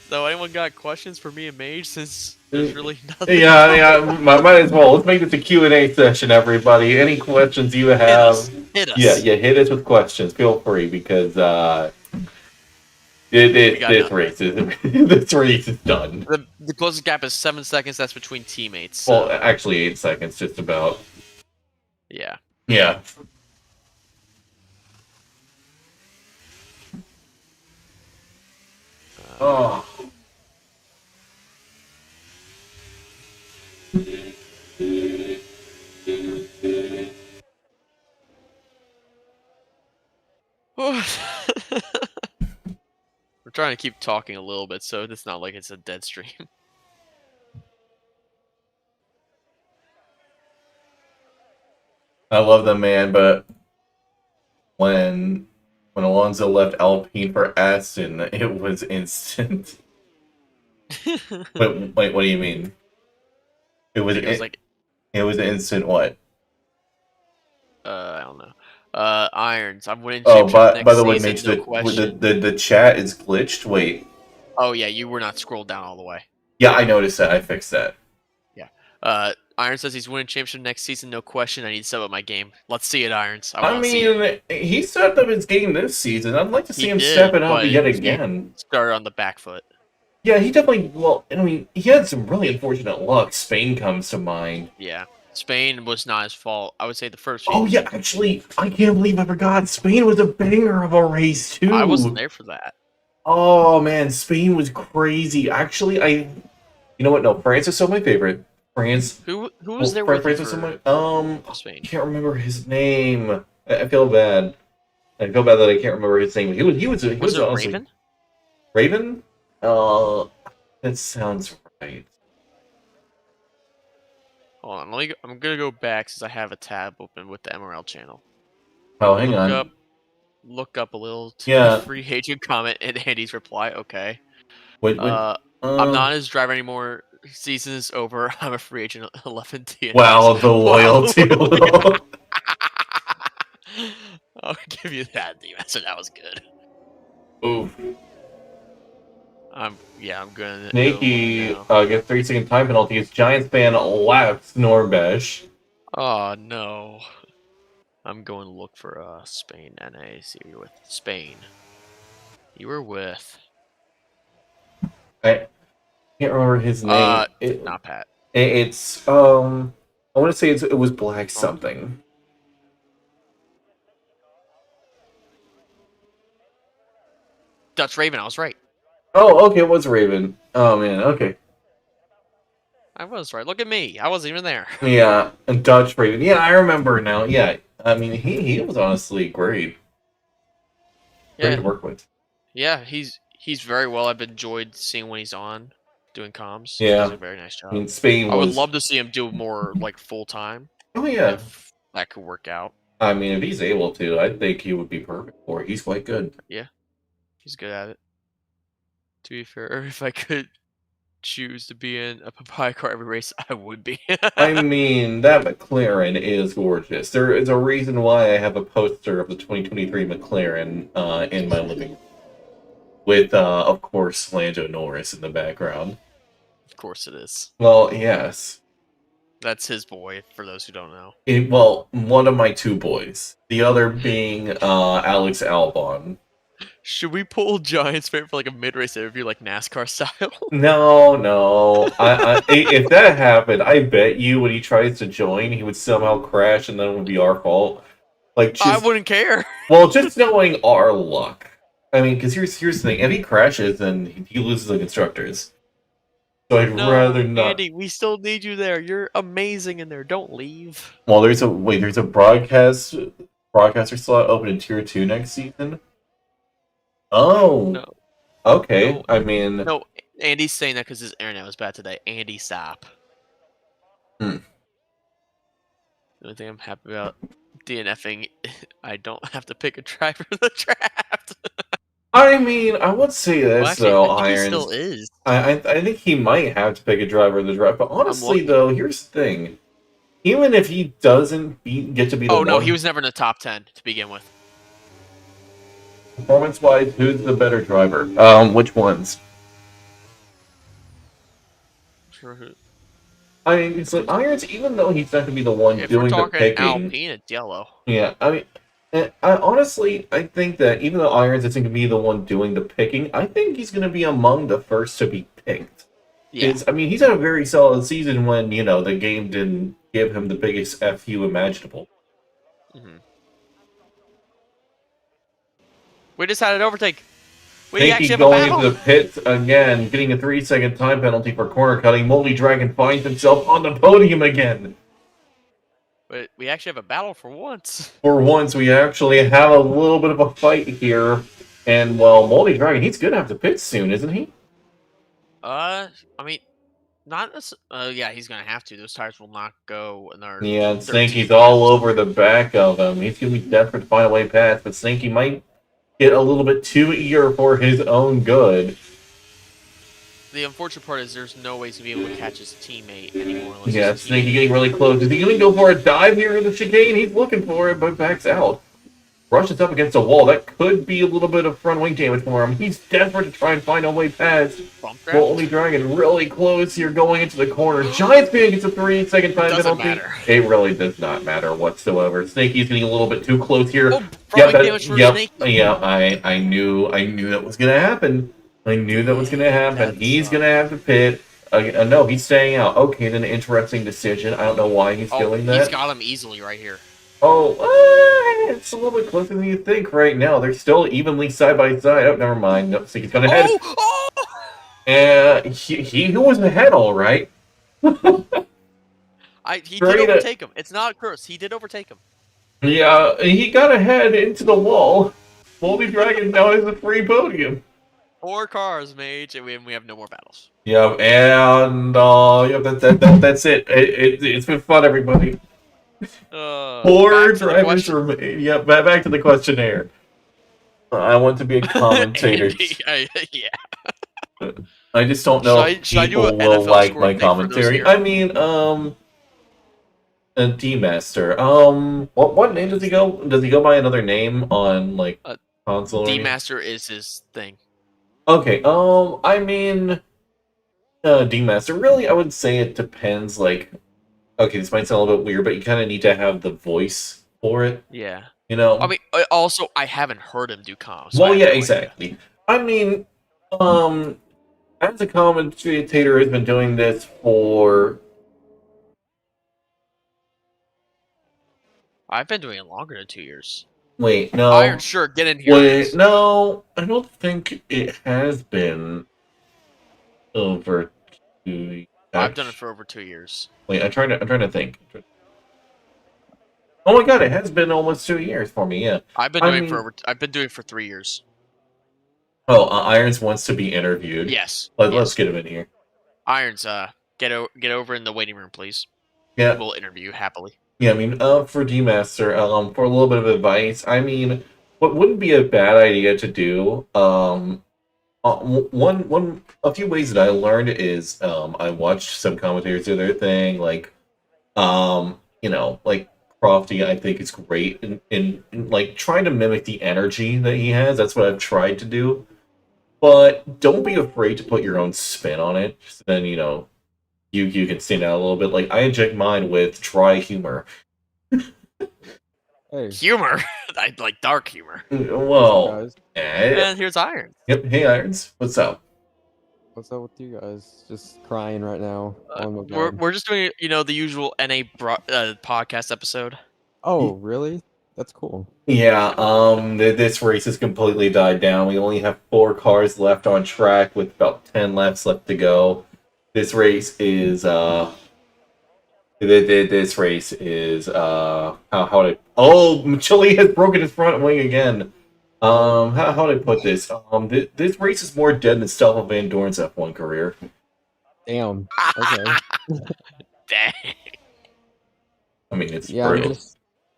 So anyone got questions for me and Mage since there's really nothing? Yeah, might as well. Let's make this a Q&A session, everybody. Any questions you have? Hit us. Yeah, hit us with questions. Feel free, because this race is done. The closest gap is 7 seconds. That's between teammates. Well, actually 8 seconds, just about. Yeah. Yeah. Oh. We're trying to keep talking a little bit, so it's not like it's a dead stream. I love them, man, but when Alonso left Alpine for Aston, it was instant. Wait, what do you mean? It was like it was instant what? I don't know. Irons. I'm winning Oh, championship by next the way, season, Mitch, no question. the chat is glitched. Wait. Oh yeah, you were not scrolled down all the way. Yeah, I noticed that. I fixed that. Yeah. Iron says he's winning championship next season, no question. I need to step up my game. Let's see it, Irons. I mean, he stepped up his game this season. I'd like to see him did, step it up but yet he again. started on the back foot. Yeah, he definitely. Well, I mean, he had some really unfortunate luck. Spain comes to mind. Yeah. Spain was not his fault. I would say the first. Oh yeah, actually, I can't believe I forgot. Spain was a banger of a race too. I wasn't there for that. Oh man, Spain was crazy. Actually, you know what? No, France is still my favorite. France. Who was there with you France was for someone. Spain? I can't remember his name. I feel bad. I feel bad that I can't remember his name. He was Was it honestly Raven? Raven. That sounds right. Hold on, I'm gonna go back since I have a tab open with the MRL channel. Oh, hang on. Look up a little Yeah. free agent comment and Andy's reply. Okay. Wait. I'm not his driver anymore. Season is over. I'm a free agent. 11 DNFs. Wow, the loyalty. Wow. I'll give you that, D-Man. So that was good. Oof. I'm gonna. Snaky No. gets 3-second time penalty. As Giantsfan left Norbesh. Oh no. I'm going to look for Spain NA. See who you're with. Spain. You were with. I can't remember his name. Not Pat. It's I want to say it was Black Oh. something. Dutch Raven. I was right. Oh, okay, it was Raven. Oh man, okay. I was right. Look at me. I wasn't even there. Yeah, and Dutch Raven. Yeah, I remember now. Yeah, I mean he was honestly great. Great to work with. Yeah, he's very well. I've enjoyed seeing when he's on doing comms. Yeah, he does a very nice job. I mean Spain. I would love to see him do more like full time. Oh yeah, if that could work out. I mean, if he's able to, I think he would be perfect for it. He's quite good. Yeah, he's good at it. To be fair, if I could choose to be in a papaya car every race, I would be. I mean, that McLaren is gorgeous. There is a reason why I have a poster of the 2023 McLaren in my living room. With, of course, Lando Norris in the background. Of course it is. Well, yes. That's his boy, for those who don't know. Well, one of my two boys. The other being Alex Albon. Should we pull Giants fan for like a mid-race interview, like NASCAR style? No. If that happened, I bet you when he tries to join, he would somehow crash, and then it would be our fault. Like, I wouldn't care. Well, just knowing our luck. I mean, because here's the thing: if he crashes, then he loses the constructors. So I'd rather not. Andy, we still need you there. You're amazing in there. Don't leave. Well, there's a broadcaster slot open in Tier 2 next season. Oh. No. Okay. No. I mean. No, Andy's saying that because his internet was bad today. Andy, stop. Hmm. The only thing I'm happy about DNFing, I don't have to pick a driver in the draft. I mean, I would say this Well, actually, though, I think Irons. he still is. I think he might have to pick a driver in the draft, but honestly, though, here's the thing: even if he doesn't get to be the Oh one, no, he was never in the top 10 to begin with. performance-wise, who's the better driver? Which ones? I mean, it's like Irons, even though he's not going to be the one If doing we're the talking picking. Alpine, it's yellow. Yeah, I mean, honestly, I think that even though Irons isn't going to be the one doing the picking, I think he's going to be among the first to be picked. Yeah. I mean, he's had a very solid season when, the game didn't give him the biggest FU imaginable. Mm-hmm. We decided to overtake. We Yankee actually have a going battle. into the pit again, getting a 3-second time penalty for corner cutting. Moldy Dragon finds himself on the podium again. But we actually have a battle for once. For once, we actually have a little bit of a fight here. And, well, Moldy Dragon, he's going to have to pit soon, isn't he? I mean, not yeah, he's gonna have to. Those tires will not go in our. Yeah, and Snaky's all over the back of him. He's going to be desperate to find a way past, but Snaky might get a little bit too eager for his own good. The unfortunate part is there's no way to be able to catch his teammate anymore. Yeah, Snaky getting really close. Is he going to go for a dive here in the chicane? He's looking for it, but backs out. Rushes up against a wall. That could be a little bit of front wing damage for him. He's desperate to try and find a way past. Moldy Dragon really close here going into the corner. Giantsfan gets a 3-second time penalty. Matter. It really does not matter whatsoever. Snaky's getting a little bit too close here. Oh, I knew that was going to happen. He's going to have to pit. No, he's staying out. Okay, then interesting decision. I don't know why he's doing that. He's got him easily right here. Oh, it's a little bit closer than you think right now. They're still evenly side by side. Oh, never mind. No, Snaky's going ahead. Oh! He was ahead, all right. He Straight did up. overtake him. It's not a curse. He did overtake him. Yeah, he got ahead into the wall. Moldy Dragon now has a free podium. 4 cars, Mage, and we have no more battles. Yeah, and that's it. It's been fun, everybody. 4 Back to the drivers question. remain. Yeah, back to the questionnaire. I want to be a commentator. Yeah. I just don't know if Should I do people an will NFL like score my update for those commentary. here? I mean, a D-Master. What name does he go? Does he go by another name on like console? D-Master is his thing. Okay. I mean, D-Master. Really, I would say it depends. Like, okay, this might sound a little bit weird, but you kind of need to have the voice for it. Yeah. You know. I mean, also I haven't heard him do comms. So well, yeah, no exactly. I mean, as a commentator has been doing this for. I've been doing it longer than 2 years. Wait, no. Iron, sure, get in here. Wait, no, I don't think it has been over 2 years. I've done it for over 2 years. Wait, I'm trying to think. Oh my god, it has been almost 2 years for me. Yeah, I've been doing it for 3 years. Oh, Irons wants to be interviewed. Yes. Let's get him in here. Irons, get over in the waiting room, please. Yeah, we'll interview you happily. Yeah, I mean, for D-Master, for a little bit of advice, I mean, what wouldn't be a bad idea to do, a few ways that I learned is, I watched some commentators do their thing, like, like, Crofty, I think is great in like, trying to mimic the energy that he has. That's what I've tried to do. But don't be afraid to put your own spin on it. So then, you can stand out a little bit. Like, I inject mine with dry humor. Hey. Humor? I like dark humor. Well, and here's Irons. Yep. Hey, Irons. What's up? What's up with you guys? Just crying right now. We're just doing the usual NA podcast episode. Oh, really? That's cool. Yeah. This race has completely died down. We only have 4 cars left on track with about 10 laps left to go. This race is how Chili has broken his front wing again. How did I put this? This race is more dead than Stoffel Van Dorn's F1 career. Damn. Okay. Dang. I mean, it's brutal.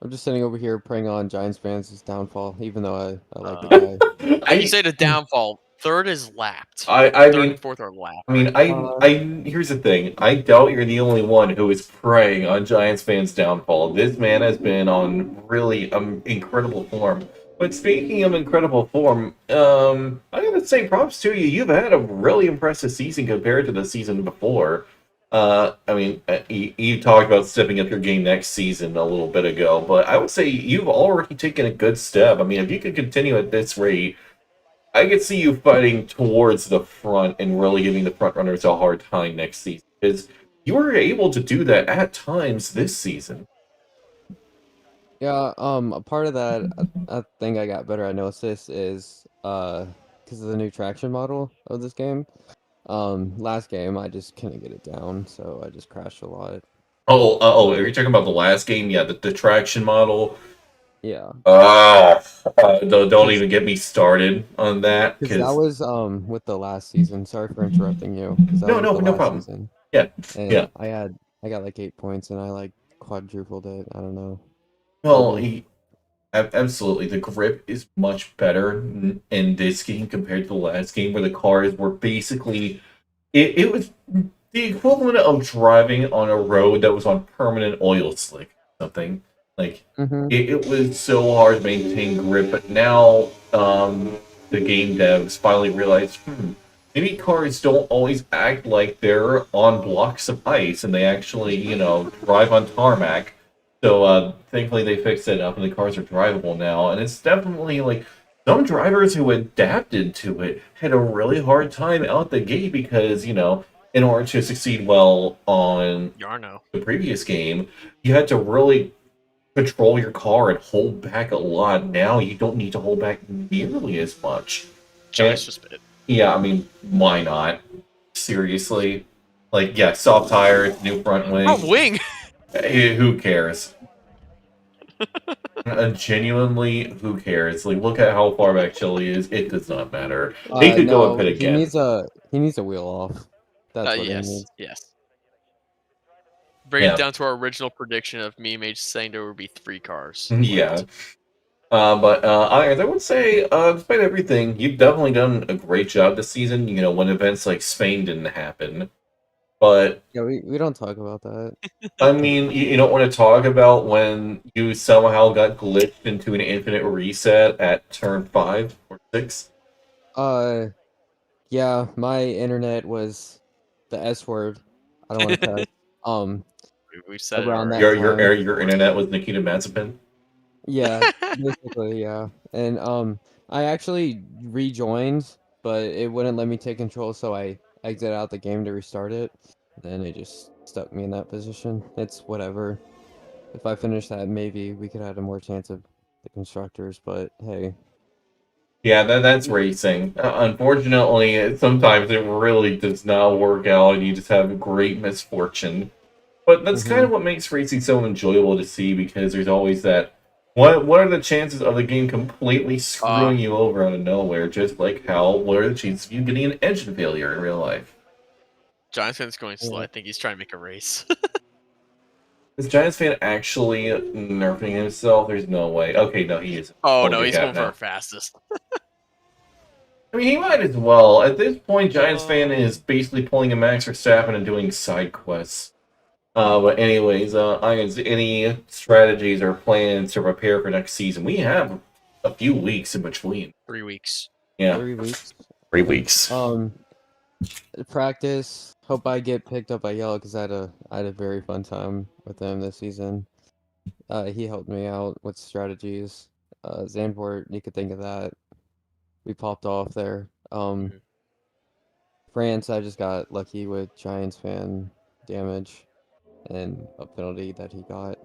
I'm just sitting over here praying on Giants fans' downfall, even though I like the guy. You say the downfall. 3rd is lapped. I 3rd mean, and 4th are lapped. I mean, here's the thing. I doubt you're the only one who is preying on Giants fans' downfall. This man has been on really incredible form. But speaking of incredible form, I gotta say props to you. You've had a really impressive season compared to the season before. I mean, you talked about stepping up your game next season a little bit ago, but I would say you've already taken a good step. I mean, if you could continue at this rate, I could see you fighting towards the front and really giving the front runners a hard time next season, because you were able to do that at times this season. Yeah, a part of that, I think I got better at Gnosis is because of the new traction model of this game. Last game I just couldn't get it down, so I just crashed a lot. Oh, are you talking about the last game? Yeah, the traction model. Yeah. Don't even get me started on that. Because that was with the last season. Sorry for interrupting you. No problem. Season. Yeah. And yeah. I got like 8 points and I like quadrupled it. I don't know. Well, absolutely. The grip is much better in this game compared to the last game, where the cars were basically it was the equivalent of driving on a road that was on permanent oil slick or something. Like it was so hard to maintain grip, but now the game devs finally realized, maybe cars don't always act like they're on blocks of ice, and they actually, drive on tarmac. So thankfully they fixed it up, and the cars are drivable now. And it's definitely like some drivers who adapted to it had a really hard time out the gate because, in order to succeed well on the previous game, you had to really control your car and hold back a lot. Now you don't need to hold back nearly as much. Just bit. Yeah, I mean, why not? Seriously. Like, yeah, soft tires, new front wing. Front wing? Who cares? Genuinely, who cares? Like, look at how far back Chile is. It does not matter. They could go and No, pit again. he needs a wheel off. That's what he Yes, needs. yes. Bring Yeah. it down to our original prediction of me Mage saying there would be 3 cars. Yeah. left. But Irons, I would say, despite everything, you've definitely done a great job this season. You know, when events like Spain didn't happen. But Yeah, we don't talk about that. I mean, you don't want to talk about when you somehow got glitched into an infinite reset at turn 5 or 6. Yeah, my internet was the S word. I don't want to cuss. We said Around it that already. time. Your internet was Nikita Mazepin. Yeah, basically, yeah. And I actually rejoined, but it wouldn't let me take control, so I exited out the game to restart it. Then it just stuck me in that position. It's whatever. If I finish that, maybe we could have a more chance of the constructors, but hey. Yeah, that's racing. Unfortunately, sometimes it really does not work out, and you just have great misfortune. But that's kind of what makes racing so enjoyable to see, because there's always that. What are the chances of the game completely screwing you over out of nowhere? Just like what are the chances of you getting an engine failure in real life? Giantsfan's going slow. Yeah. I think he's trying to make a race. Is Giantsfan actually nerfing himself? There's no way. Okay, no, he is. Oh Pulling no, the he's gap going for now. our fastest. I mean, he might as well. At this point, Giantsfan is basically pulling a Max Verstappen and doing side quests. But anyways, Irons, any strategies or plans to prepare for next season? We have a few weeks in between. 3 weeks. Yeah, 3 weeks. 3 weeks. Practice. Hope I get picked up by Yellow because I had a very fun time with him this season. He helped me out with strategies. Zandvoort, you could think of that. We popped off there. Mhm. France, I just got lucky with Giants fan damage and a penalty that he got.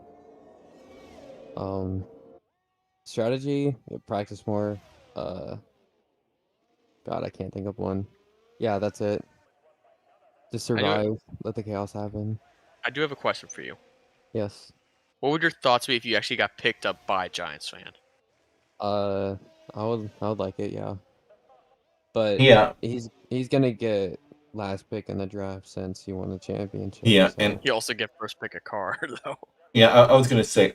Strategy, practice more. God, I can't think of one. Yeah, that's it. Just I know. survive. Let the chaos happen. I do have a question for you. Yes. What would your thoughts be if you actually got picked up by Giantsfan? Uh, I would like it, yeah. But Yeah, he's gonna get last pick in the draft since he won the championship. yeah, So. and He also get first pick a car though. yeah. I was gonna say,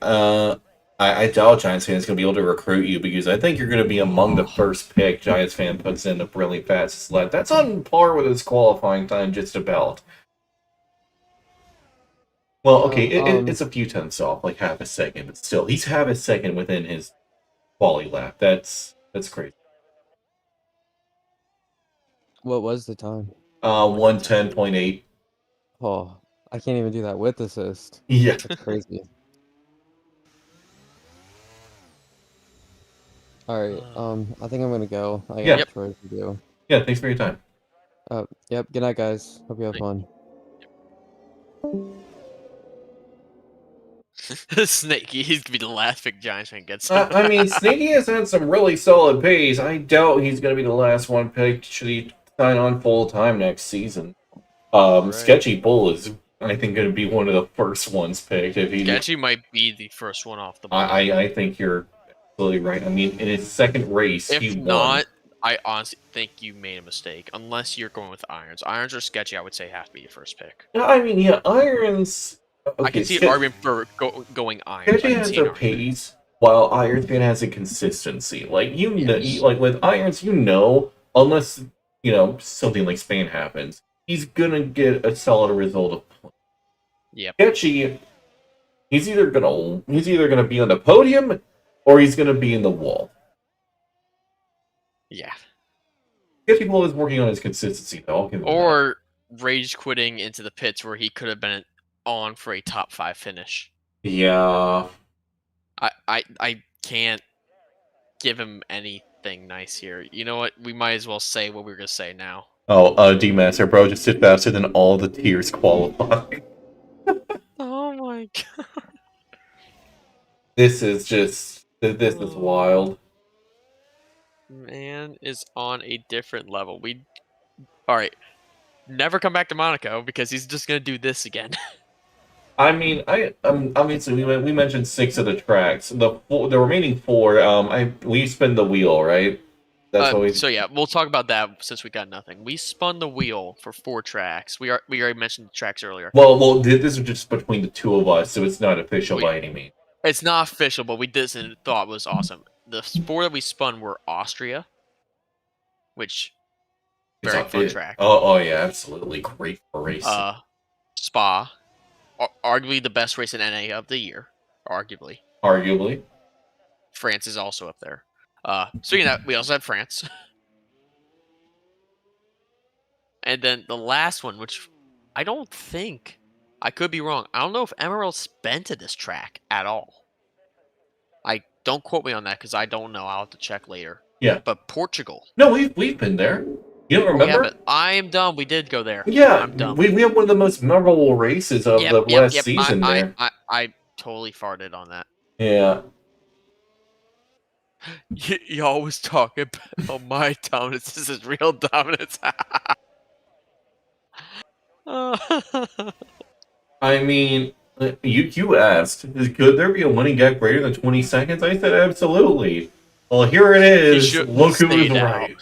I doubt Giants fan is gonna be able to recruit you, because I think you're gonna be among the first pick Giants fan puts in a really fast sled. That's on par with his qualifying time, just about. Well, okay, Yeah. it's a few tenths off, like half a second, but still, he's half a second within his quali lap. That's crazy. What was the time? 110.8. Oh, I can't even do that with assist. Yeah. That's crazy. All right. I think I'm gonna go. I Yeah. got chores to do. Yeah, thanks for your time. Yep. Good night, guys. Hope you have fun. Snakey, he's gonna be the last pick Giantsfan gets. I mean, Sneaky has had some really solid pace. I doubt he's going to be the last one picked should he sign on full time next season. Right. Sketchy Bull is, I think, going to be one of the first ones picked. If he, Sketchy might be the first one off the board. I think you're absolutely right. I mean, in his second race, If he won. not, I honestly think you made a mistake. Unless you're going with Irons. Irons or Sketchy, I would say have to be your first pick. I mean, yeah, Irons. Okay, I can see an argument for going Irons. I Sketchy can has see an a argument. pace, while Ironsman has a consistency. Like Yes. like with Irons, unless something like Spain happens, he's gonna get a solid result of points. Yep. Sketchy, he's either gonna be on the podium or he's gonna be in the wall. Yeah. Sketchy Bull is working on his consistency, though. I'll give him that. Or rage quitting into the pits where he could have been on for a top 5 finish. Yeah. I can't give him anything nice here. You know what? We might as well say what we were gonna say now. Oh, D-Master, bro, just did faster than all the tiers qualify. Oh my god. This is wild. Man is on a different level. Alright. Never come back to Monaco because he's just gonna do this again. I mean, obviously we mentioned 6 of the tracks. The remaining 4, we spin the wheel, right? That's what we. So yeah, we'll talk about that since we got nothing. We spun the wheel for 4 tracks. We already mentioned the tracks earlier. Well, this is just between the 2 of us, so it's not official by any means. It's not official, but we did this and thought was awesome. The 4 that we spun were Austria, which very fun track. Oh yeah, absolutely great for racing. Spa, arguably the best race in NA of the year, arguably. Arguably. France is also up there. Speaking of that, we also had France. And then the last one, which I don't think, I could be wrong. I don't know if MRL's been to this track at all. Don't quote me on that because I don't know. I'll have to check later. Yeah. But Portugal. No, we've been there. You don't remember? Yeah, but I am dumb. We did go there. Yeah, I'm dumb. we have one of the most memorable races of the last season there. I totally farted on that. Yeah. You always talk about my dominance. This is real dominance. I mean, you asked, could there be a winning gap greater than 20 seconds? I said absolutely. Well, here it is. Look who was right.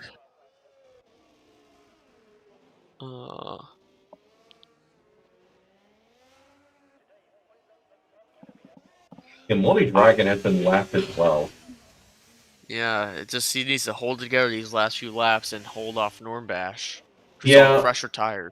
And Moldy Dragon has been lapped as well. Yeah, it just he needs to hold together these last few laps and hold off Normbash. Yeah. Fresher tires.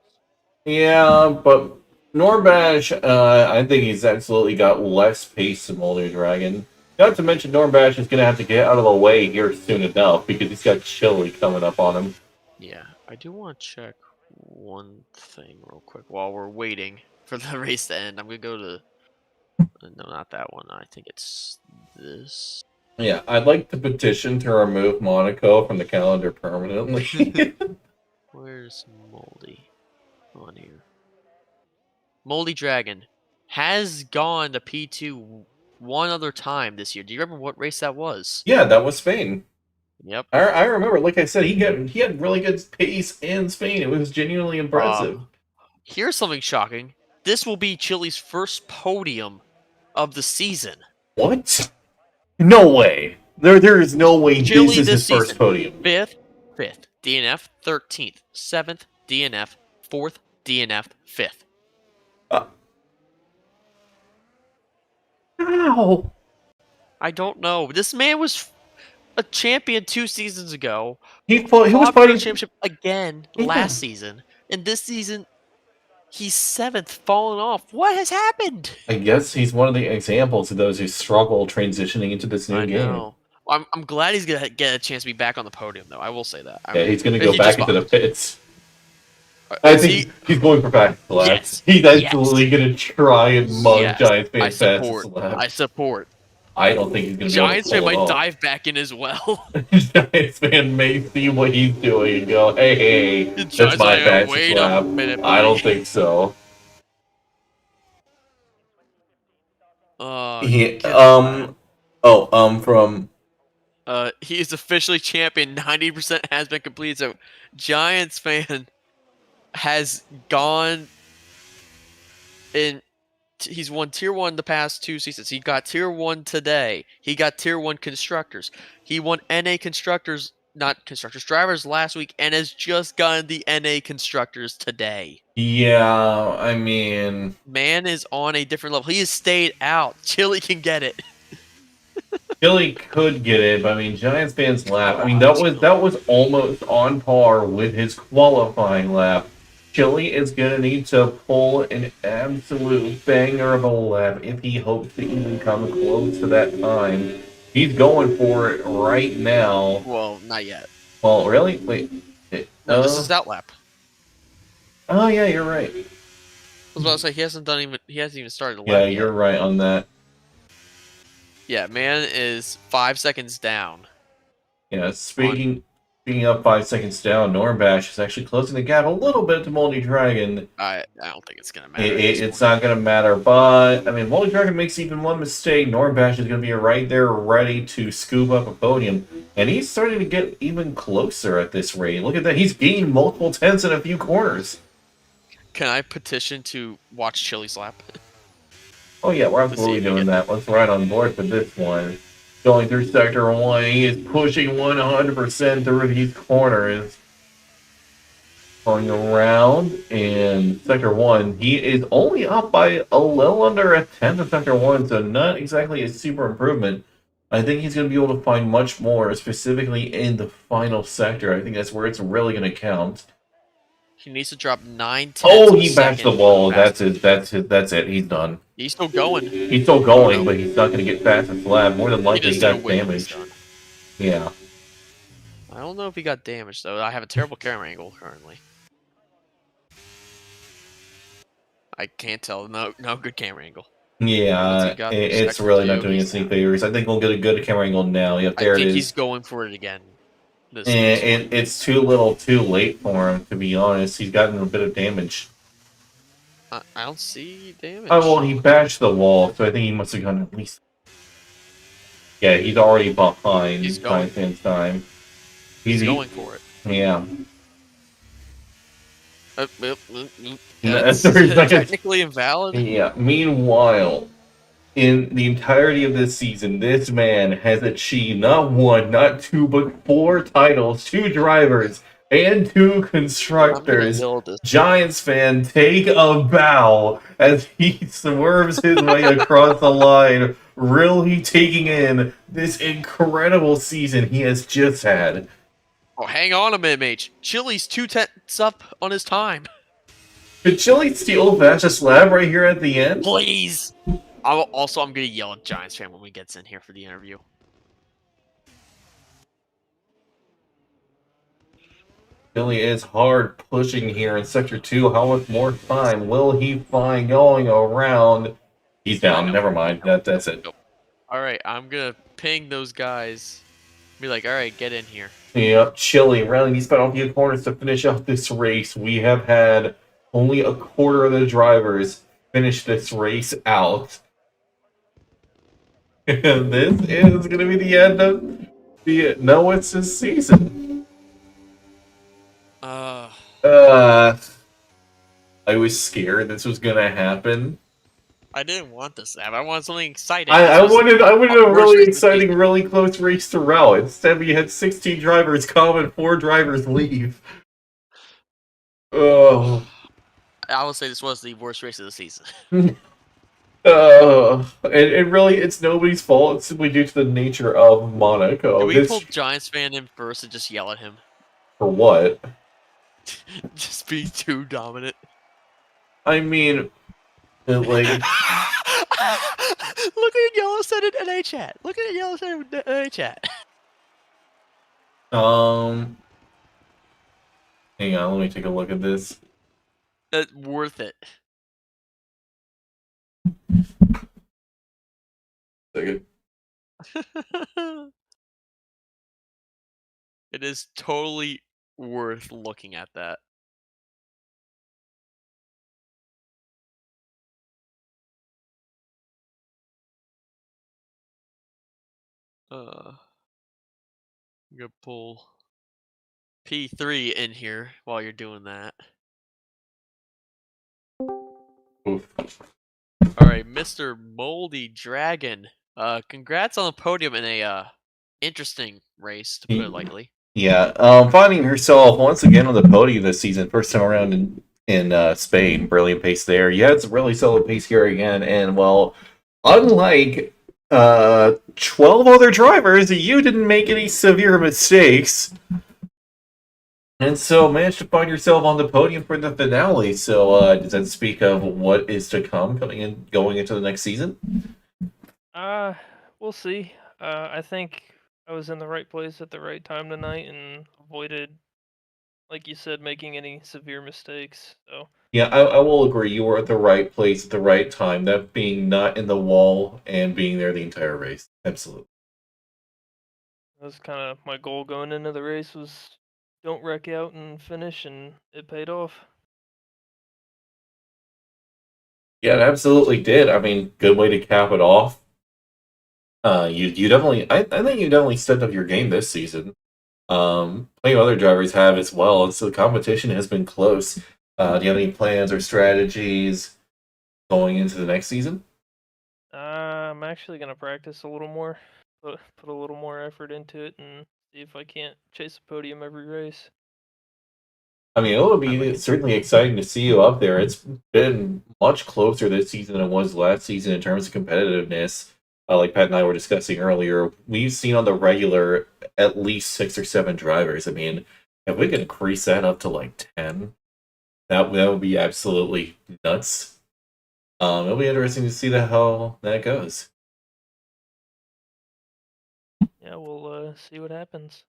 Yeah, but Normbash, I think he's absolutely got less pace than Moldy Dragon. Not to mention Normbash is going to have to get out of the way here soon enough because he's got Chili coming up on him. Yeah, I do want to check one thing real quick while we're waiting for the race to end. I'm going to go to... No, not that one. I think it's this. Yeah, I'd like to petition to remove Monaco from the calendar permanently. Where's Moldy? On here. Moldy Dragon has gone to P2 one other time this year. Do you remember what race that was? Yeah, that was Spain. Yep. I remember, like I said, he had really good pace in Spain. It was genuinely impressive. Here's something shocking. This will be Chili's first podium of the season. What? No way. There is no way Chili this is his first podium. 5th, DNF, 13th, 7th, DNF, 4th, DNF, 5th. How? I don't know. This man was a champion 2 seasons ago. He was fighting championship again last season, and this season he's 7th, falling off. What has happened? I guess he's one of the examples of those who struggle transitioning into this new game. Know. I'm glad he's gonna get a chance to be back on the podium, though. I will say that. Yeah, he's gonna go back into the pits. I think he's going for back laps. Yes. He's absolutely gonna try and mug Giantsfan I support. I don't think he's gonna be able to Giantsfan pull it might off. dive back in as well. Giantsfan may see what he's doing and go, hey, that's my fastest lap. I don't think so. He is officially champion. 90% has been completed. So Giantsfan has gone in. He's won Tier 1 the past 2 seasons. He got Tier 1 today. He got Tier 1 Constructors. He won NA Constructors, not Constructors, Drivers last week, and has just gotten the NA Constructors today. Yeah, I mean... Man is on a different level. He has stayed out. Chili can get it. Chili could get it, but I mean, Giantsfan's lap, I mean, that was almost on par with his qualifying lap. Chili is going to need to pull an absolute banger of a lap if he hopes to even come close to that time. He's going for it right now. Well, not yet. Well, really? Wait. No, this is that lap. Oh, yeah, you're right. I was about to say, he hasn't even started the lap Yeah, yet. you're right on that. Yeah, man is 5 seconds down. Yeah, speaking of 5 seconds down, Normbash is actually closing the gap a little bit to Moldy Dragon. I don't think it's going to matter. It's not going to matter, but, I mean, Moldy Dragon makes even one mistake. Normbash is going to be right there ready to scoop up a podium. And he's starting to get even closer at this rate. Look at that. He's gained multiple tenths in a few corners. Can I petition to watch Chili's lap? Oh yeah, we're see absolutely if we doing get that. Let's ride on board for this one. Going through Sector 1, he is pushing 100% through these corners. Going around in Sector 1, he is only up by a little under a tenth of Sector 1, so not exactly a super improvement. I think he's going to be able to find much more, specifically in the final sector. I think that's where it's really going to count. He needs to drop 9/10 Oh, of a he bashed the second wall. faster. That's it. He's done. He's still going. He's still going, but he's not going to get past the slab. More than He likely, just he did a got whip and he's damaged. done. Yeah. I don't know if he got damaged though. I have a terrible camera angle currently. I can't tell. No good camera angle. Yeah, got it's Sector really not 2, doing he's us any down. favors. I think we'll get a good camera angle now. Yep, I there it think is. he's going for it again. This And one. it's too little too late for him, to be honest. He's gotten a bit of damage. I don't see damage. Oh, well, he bashed the wall, so I think he must have gotten at least... Yeah, he's already behind He's going. Giantsfan's time. He's going for it. Yeah. That's 30 seconds. technically invalid. Yeah. Meanwhile, in the entirety of this season, this man has achieved not one, not two, but 4 titles, 2 drivers, and 2 constructors. Giantsfan, take a bow as he swerves his way across the line, really taking in this incredible season he has just had. Oh, hang on a minute, mate. Chili's 2/10 up on his time. Could Chili steal Vash's slab right here at the end? Please. I'm gonna yell at Giantsfan when we gets in here for the interview. Chili is hard pushing here in Sector 2. How much more time will he find going around? He's down. Never mind. That's it. Alright, I'm gonna ping those guys. Be like, alright, get in here. Yep, Chili really needs to find a few corners to finish out this race. We have had only a quarter of the drivers finish this race out. And this is going to be the end of the Noah's season. I was scared this was going to happen. I didn't want this to happen. I wanted something exciting. I wanted a really exciting, really close race throughout. Instead, we had 16 drivers come and 4 drivers leave. Oh. I would say this was the worst race of the season. And really, it's nobody's fault. It's simply due to the nature of Monaco. Can we pull Giantsfan in first and just yell at him? For what? Just be too dominant. I mean, like... Look at Yellow said in NA chat. Look at Yellow said in NA chat. Hang on, let me take a look at this. Worth it. Second. It is totally worth looking at that. I'm gonna pull P3 in here while you're doing that. Oof. Alright, Mr. Moldy Dragon. Congrats on the podium in a interesting race, to put it lightly. Yeah, finding herself once again on the podium this season, first time around in Spain. Brilliant pace there. You had some really solid pace here again, and well, unlike 12 other drivers, you didn't make any severe mistakes. And so managed to find yourself on the podium for the finale. So does that speak of what is to come going into the next season? We'll see. I think I was in the right place at the right time tonight and avoided, like you said, making any severe mistakes. So yeah, I will agree. You were at the right place at the right time. That being not in the wall and being there the entire race. Absolutely. that was kind of my goal going into the race was don't wreck out and finish, and it paid off. Yeah, it absolutely did. I mean, good way to cap it off. You definitely, I think you definitely stepped up your game this season. Plenty of other drivers have as well, and so the competition has been close. Do you have any plans or strategies going into the next season? I'm actually gonna practice a little more, put a little more effort into it, and see if I can't chase a podium every race. I mean, it would I'm be with certainly exciting to see you up there. It's been much closer this season than it was last season in terms of competitiveness. Like Pat and I were discussing earlier, we've seen on the regular at least 6 or 7 drivers. I mean, if we could increase that up to like 10, that would be absolutely nuts. It'll be interesting to see how that goes. Yeah, we'll see what happens.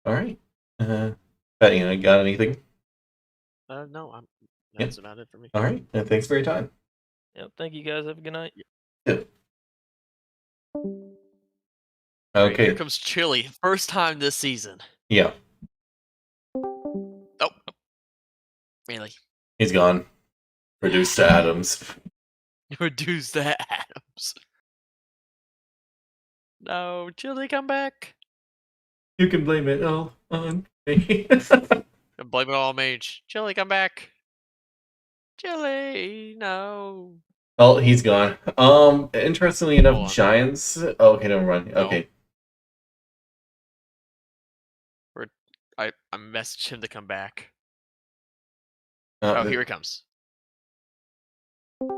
All right. Pat, you got anything? No, that's about it for me. All right. Thanks for your time. Yep. Thank you guys. Have a good night. Yep. Alright, Okay. here comes Chili. First time this season. Yeah, Oh, really? he's gone. Reduced to atoms. Reduce the atoms. No, Chili, come back. You can blame it all on me. And blame it all on Mage. Chili, come back. Chili, no. Well, he's gone. Interestingly Hold enough, on. Giants. Oh, okay, never mind. No. Okay. I messaged him to come back. Uh, Oh, here he comes. okay.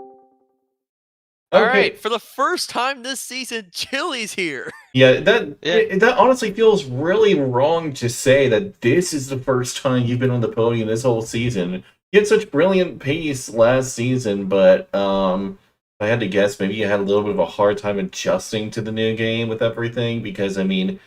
Alright, for the first time this season, Chili's here. Yeah, that Yeah. that honestly feels really wrong to say that this is the first time you've been on the podium this whole season. You had such brilliant pace last season, but if I had to guess, maybe you had a little bit of a hard time adjusting to the new game with everything, because I mean,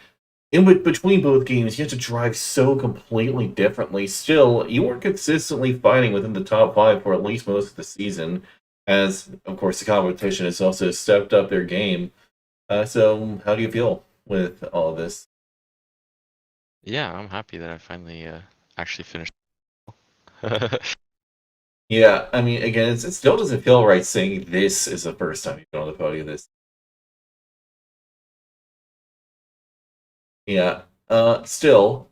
between both games, you have to drive so completely differently. Still, you were consistently fighting within the top 5 for at least most of the season, as of course the competition has also stepped up their game. So, how do you feel with all of this? Yeah, I'm happy that I finally actually finished. Yeah, I mean, again, it still doesn't feel right saying this is the first time you've been on the podium. Yeah. Still,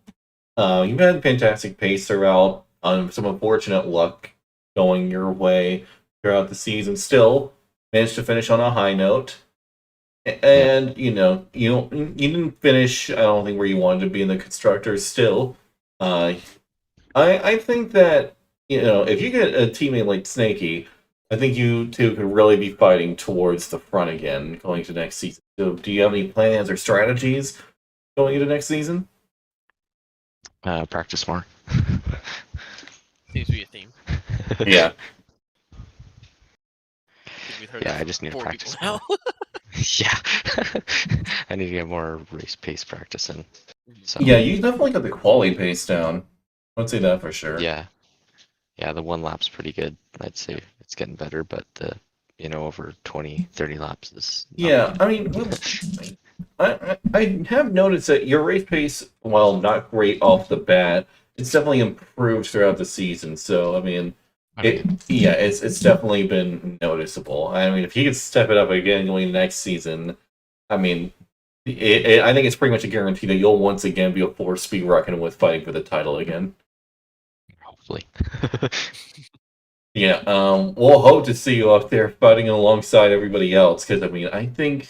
you've had fantastic pace throughout. Some unfortunate luck going your way throughout the season. Still, managed to finish on a high note. And you didn't finish. I don't think where you wanted to be in the constructors. Still, I think that if you get a teammate like Snakey, I think you two could really be fighting towards the front again going to next season. So, do you have any plans or strategies going into next season? Practice more. Seems to be a theme. Yeah. We've heard Yeah, that I from just need to 4 practice people now. Yeah. I need to get more race pace practice in. So Yeah, you definitely got the quality pace down. I would say that for sure. yeah. Yeah, the 1 lap's pretty good. I'd say it's getting better, but the over 20, 30 laps is not Yeah, good. I mean, I have noticed that your race pace, while not great off the bat, it's definitely improved throughout the season. So, I mean, Okay. it's definitely been noticeable. I mean, if he could step it up again going next season, I mean, I think it's pretty much a guarantee that you'll once again be a force to be reckoned with fighting for the title again. Hopefully. Yeah, we'll hope to see you up there fighting alongside everybody else, because I mean, I think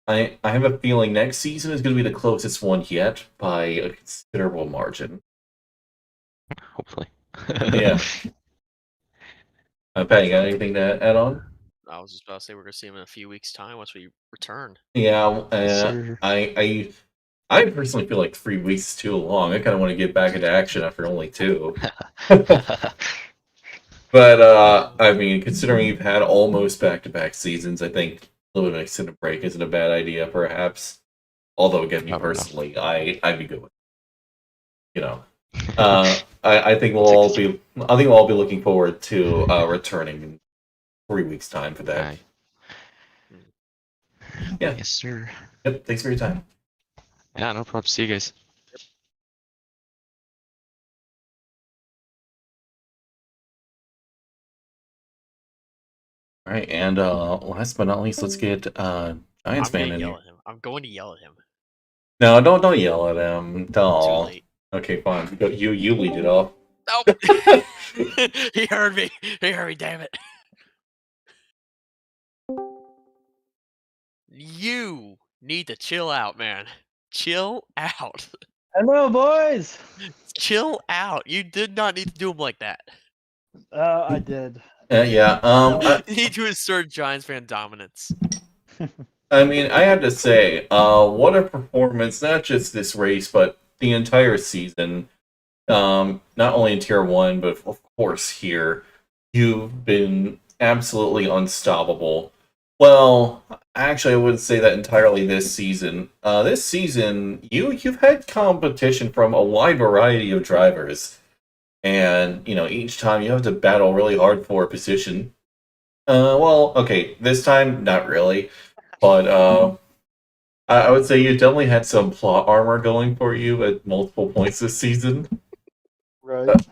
I have a feeling next season is going to be the closest one yet by a considerable margin. Hopefully. Yeah. Pat, you got anything to add on? I was just about to say we're gonna see him in a few weeks' time once we return. Yeah, Yes, sir. I personally feel like 3 weeks is too long. I kind of want to get back into action after only 2. But I mean, considering you've had almost back-to-back seasons, I think a little bit of an extended break isn't a bad idea, perhaps. Although, again, me I don't know. personally, I'd be good with it. I think I think we'll all be looking forward to returning in 3 weeks' time for that. Aye. Yeah. Yes, sir. Yep. Thanks for your time. Yeah, no problem. See you guys. All right, and last but not least, let's get I'm Giantsfan gonna in yell here. at him. I'm going to yell at him. No, don't yell at him. Too Don't. late. Okay, fine. You lead it off. Nope. He heard me. He heard me. Damn it. You need to chill out, man. Chill out. Hello, boys. Chill out. You did not need to do them like that. I did. Yeah. You need to assert Giants fan dominance. I mean, I have to say, what a performance! Not just this race, but the entire season. Not only in Tier 1, but of course here. You've been absolutely unstoppable. Well, actually, I wouldn't say that entirely this season. This season, you've had competition from a wide variety of drivers. And, each time you have to battle really hard for a position. Well, okay, this time, not really. But I would say you definitely had some plot armor going for you at multiple points this season. Right.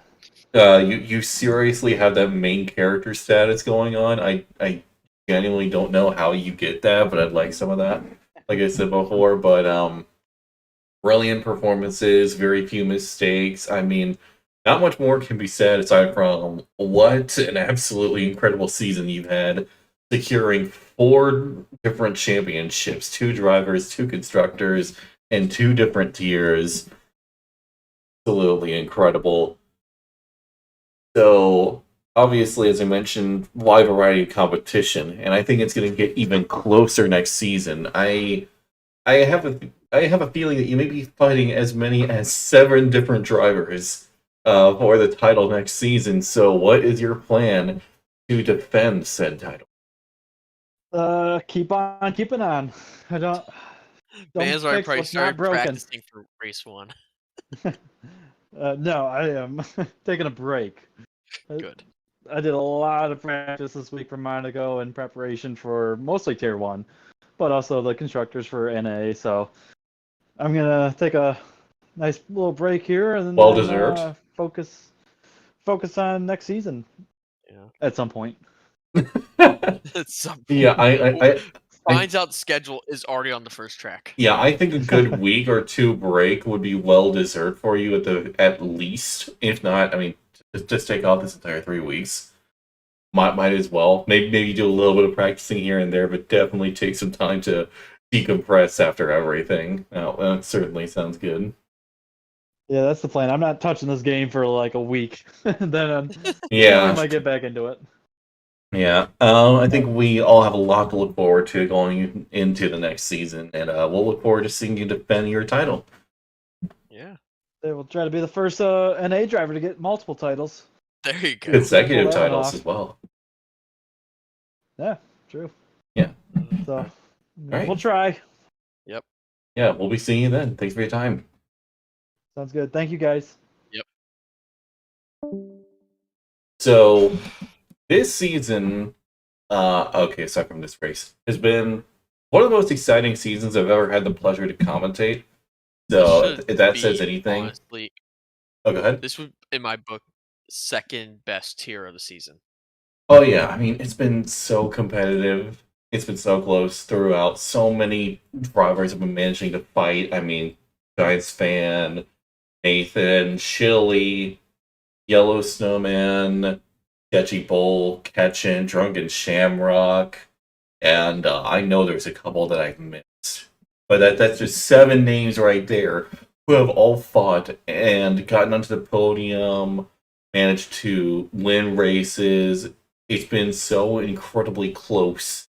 You seriously have that main character status going on. I genuinely don't know how you get that, but I'd like some of that. Like I said before, but brilliant performances, very few mistakes. I mean, not much more can be said aside from what an absolutely incredible season you've had, securing 4 different championships, 2 drivers, 2 constructors, and 2 different tiers. Absolutely incredible. So, obviously, as I mentioned, wide variety of competition, and I think it's going to get even closer next season. I have a feeling that you may be fighting as many as 7 different drivers for the title next season. So, what is your plan to defend said title? Keep on keeping on. Don't Man's already fix probably what's not started broken. practicing for race 1. No, I am taking a break. Good. I did a lot of practice this week for Monaco in preparation for mostly Tier 1, but also the constructors for NA. So I'm gonna take a nice little break here and then Well deserved. focus on next season. Yeah. At some point. At some Yeah, I finds out schedule is already on the first track. Yeah, I think a good week or 2 break would be well deserved for you at least. If not, I mean, just take off this entire 3 weeks. Might as well. Maybe do a little bit of practicing here and there, but definitely take some time to decompress after everything. Oh, that certainly sounds good. Yeah, that's the plan. I'm not touching this game for like a week. Then I Yeah. might get back into it. Yeah, I think we all have a lot to look forward to going into the next season, and we'll look forward to seeing you defend your title. Yeah. They will try to be the first NA driver to get multiple titles. There you go. Consecutive Pull that one titles off. as well. Yeah, true. Yeah. So Right. we'll try. Yeah, we'll be seeing you then. Thanks for your time. Sounds good. Thank you guys. So, this season, okay, aside from this race, has been one of the most exciting seasons I've ever had the pleasure to commentate. So, Should if that be, says anything, honestly, oh, go ahead. this would, in my book, second best tier of the season. Oh yeah, I mean it's been so competitive. It's been so close throughout. So many drivers have been managing to fight. I mean, Giantsfan, Nathan, Chili, Yellow Snowman, Sketchy Bull, Ketchin, Drunken Shamrock, and I know there's a couple that I've missed. But that's just 7 names right there who have all fought and gotten onto the podium, managed to win races. It's been so incredibly close.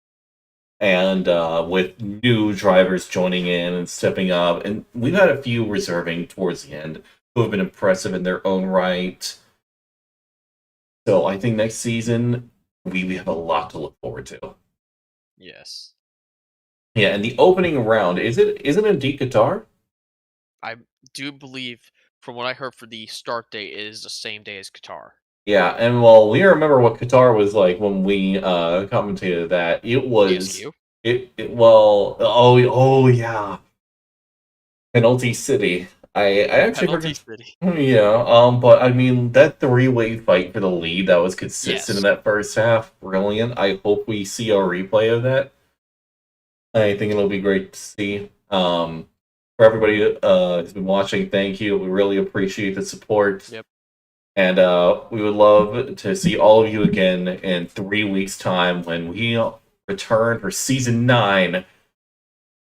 And with new drivers joining in and stepping up, and we've had a few reserving towards the end who have been impressive in their own right. So I think next season we have a lot to look forward to. Yes. Yeah, and the opening round, isn't it indeed Qatar? I do believe, from what I heard for the start date, it is the same day as Qatar. Yeah, and well, we remember what Qatar was like when we commentated that. It was TSQ? oh yeah, Penalty City. I actually Penalty forgot. City. Yeah, but I mean that 3-way fight for the lead that was consistent in Yes. that first half, brilliant. I hope we see a replay of that. I think it'll be great to see. For everybody who's been watching, thank you. We really appreciate the support. Yep. And we would love to see all of you again in 3 weeks' time when we return for season 9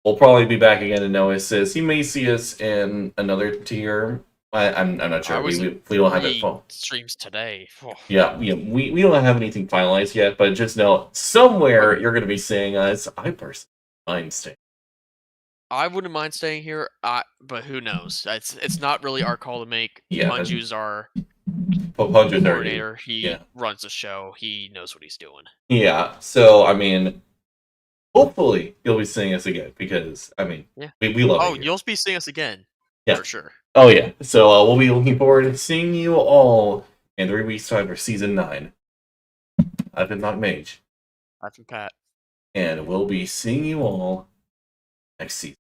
we'll probably be back again in No Assist. You may see us in another tier. I'm not sure. I was We in don't have it 3 full. streams today. Oh, Yeah, we don't have anything finalized yet, but just know somewhere you're going to be seeing us. I personally mind staying. I wouldn't mind staying here, but who knows? It's not really our call to make. Yeah, Punju's our Punju's already. coordinator. He Yeah. runs the show. He knows what he's doing. Yeah, so I mean, hopefully you'll be seeing us again because I mean, Yeah. we love it. Oh, here. you'll be seeing us again. Yeah. For sure. Oh yeah. So we'll be looking forward to seeing you all in 3 weeks' time for season 9. I've been Not Mage, I've been Pat. and we'll be seeing you all next season.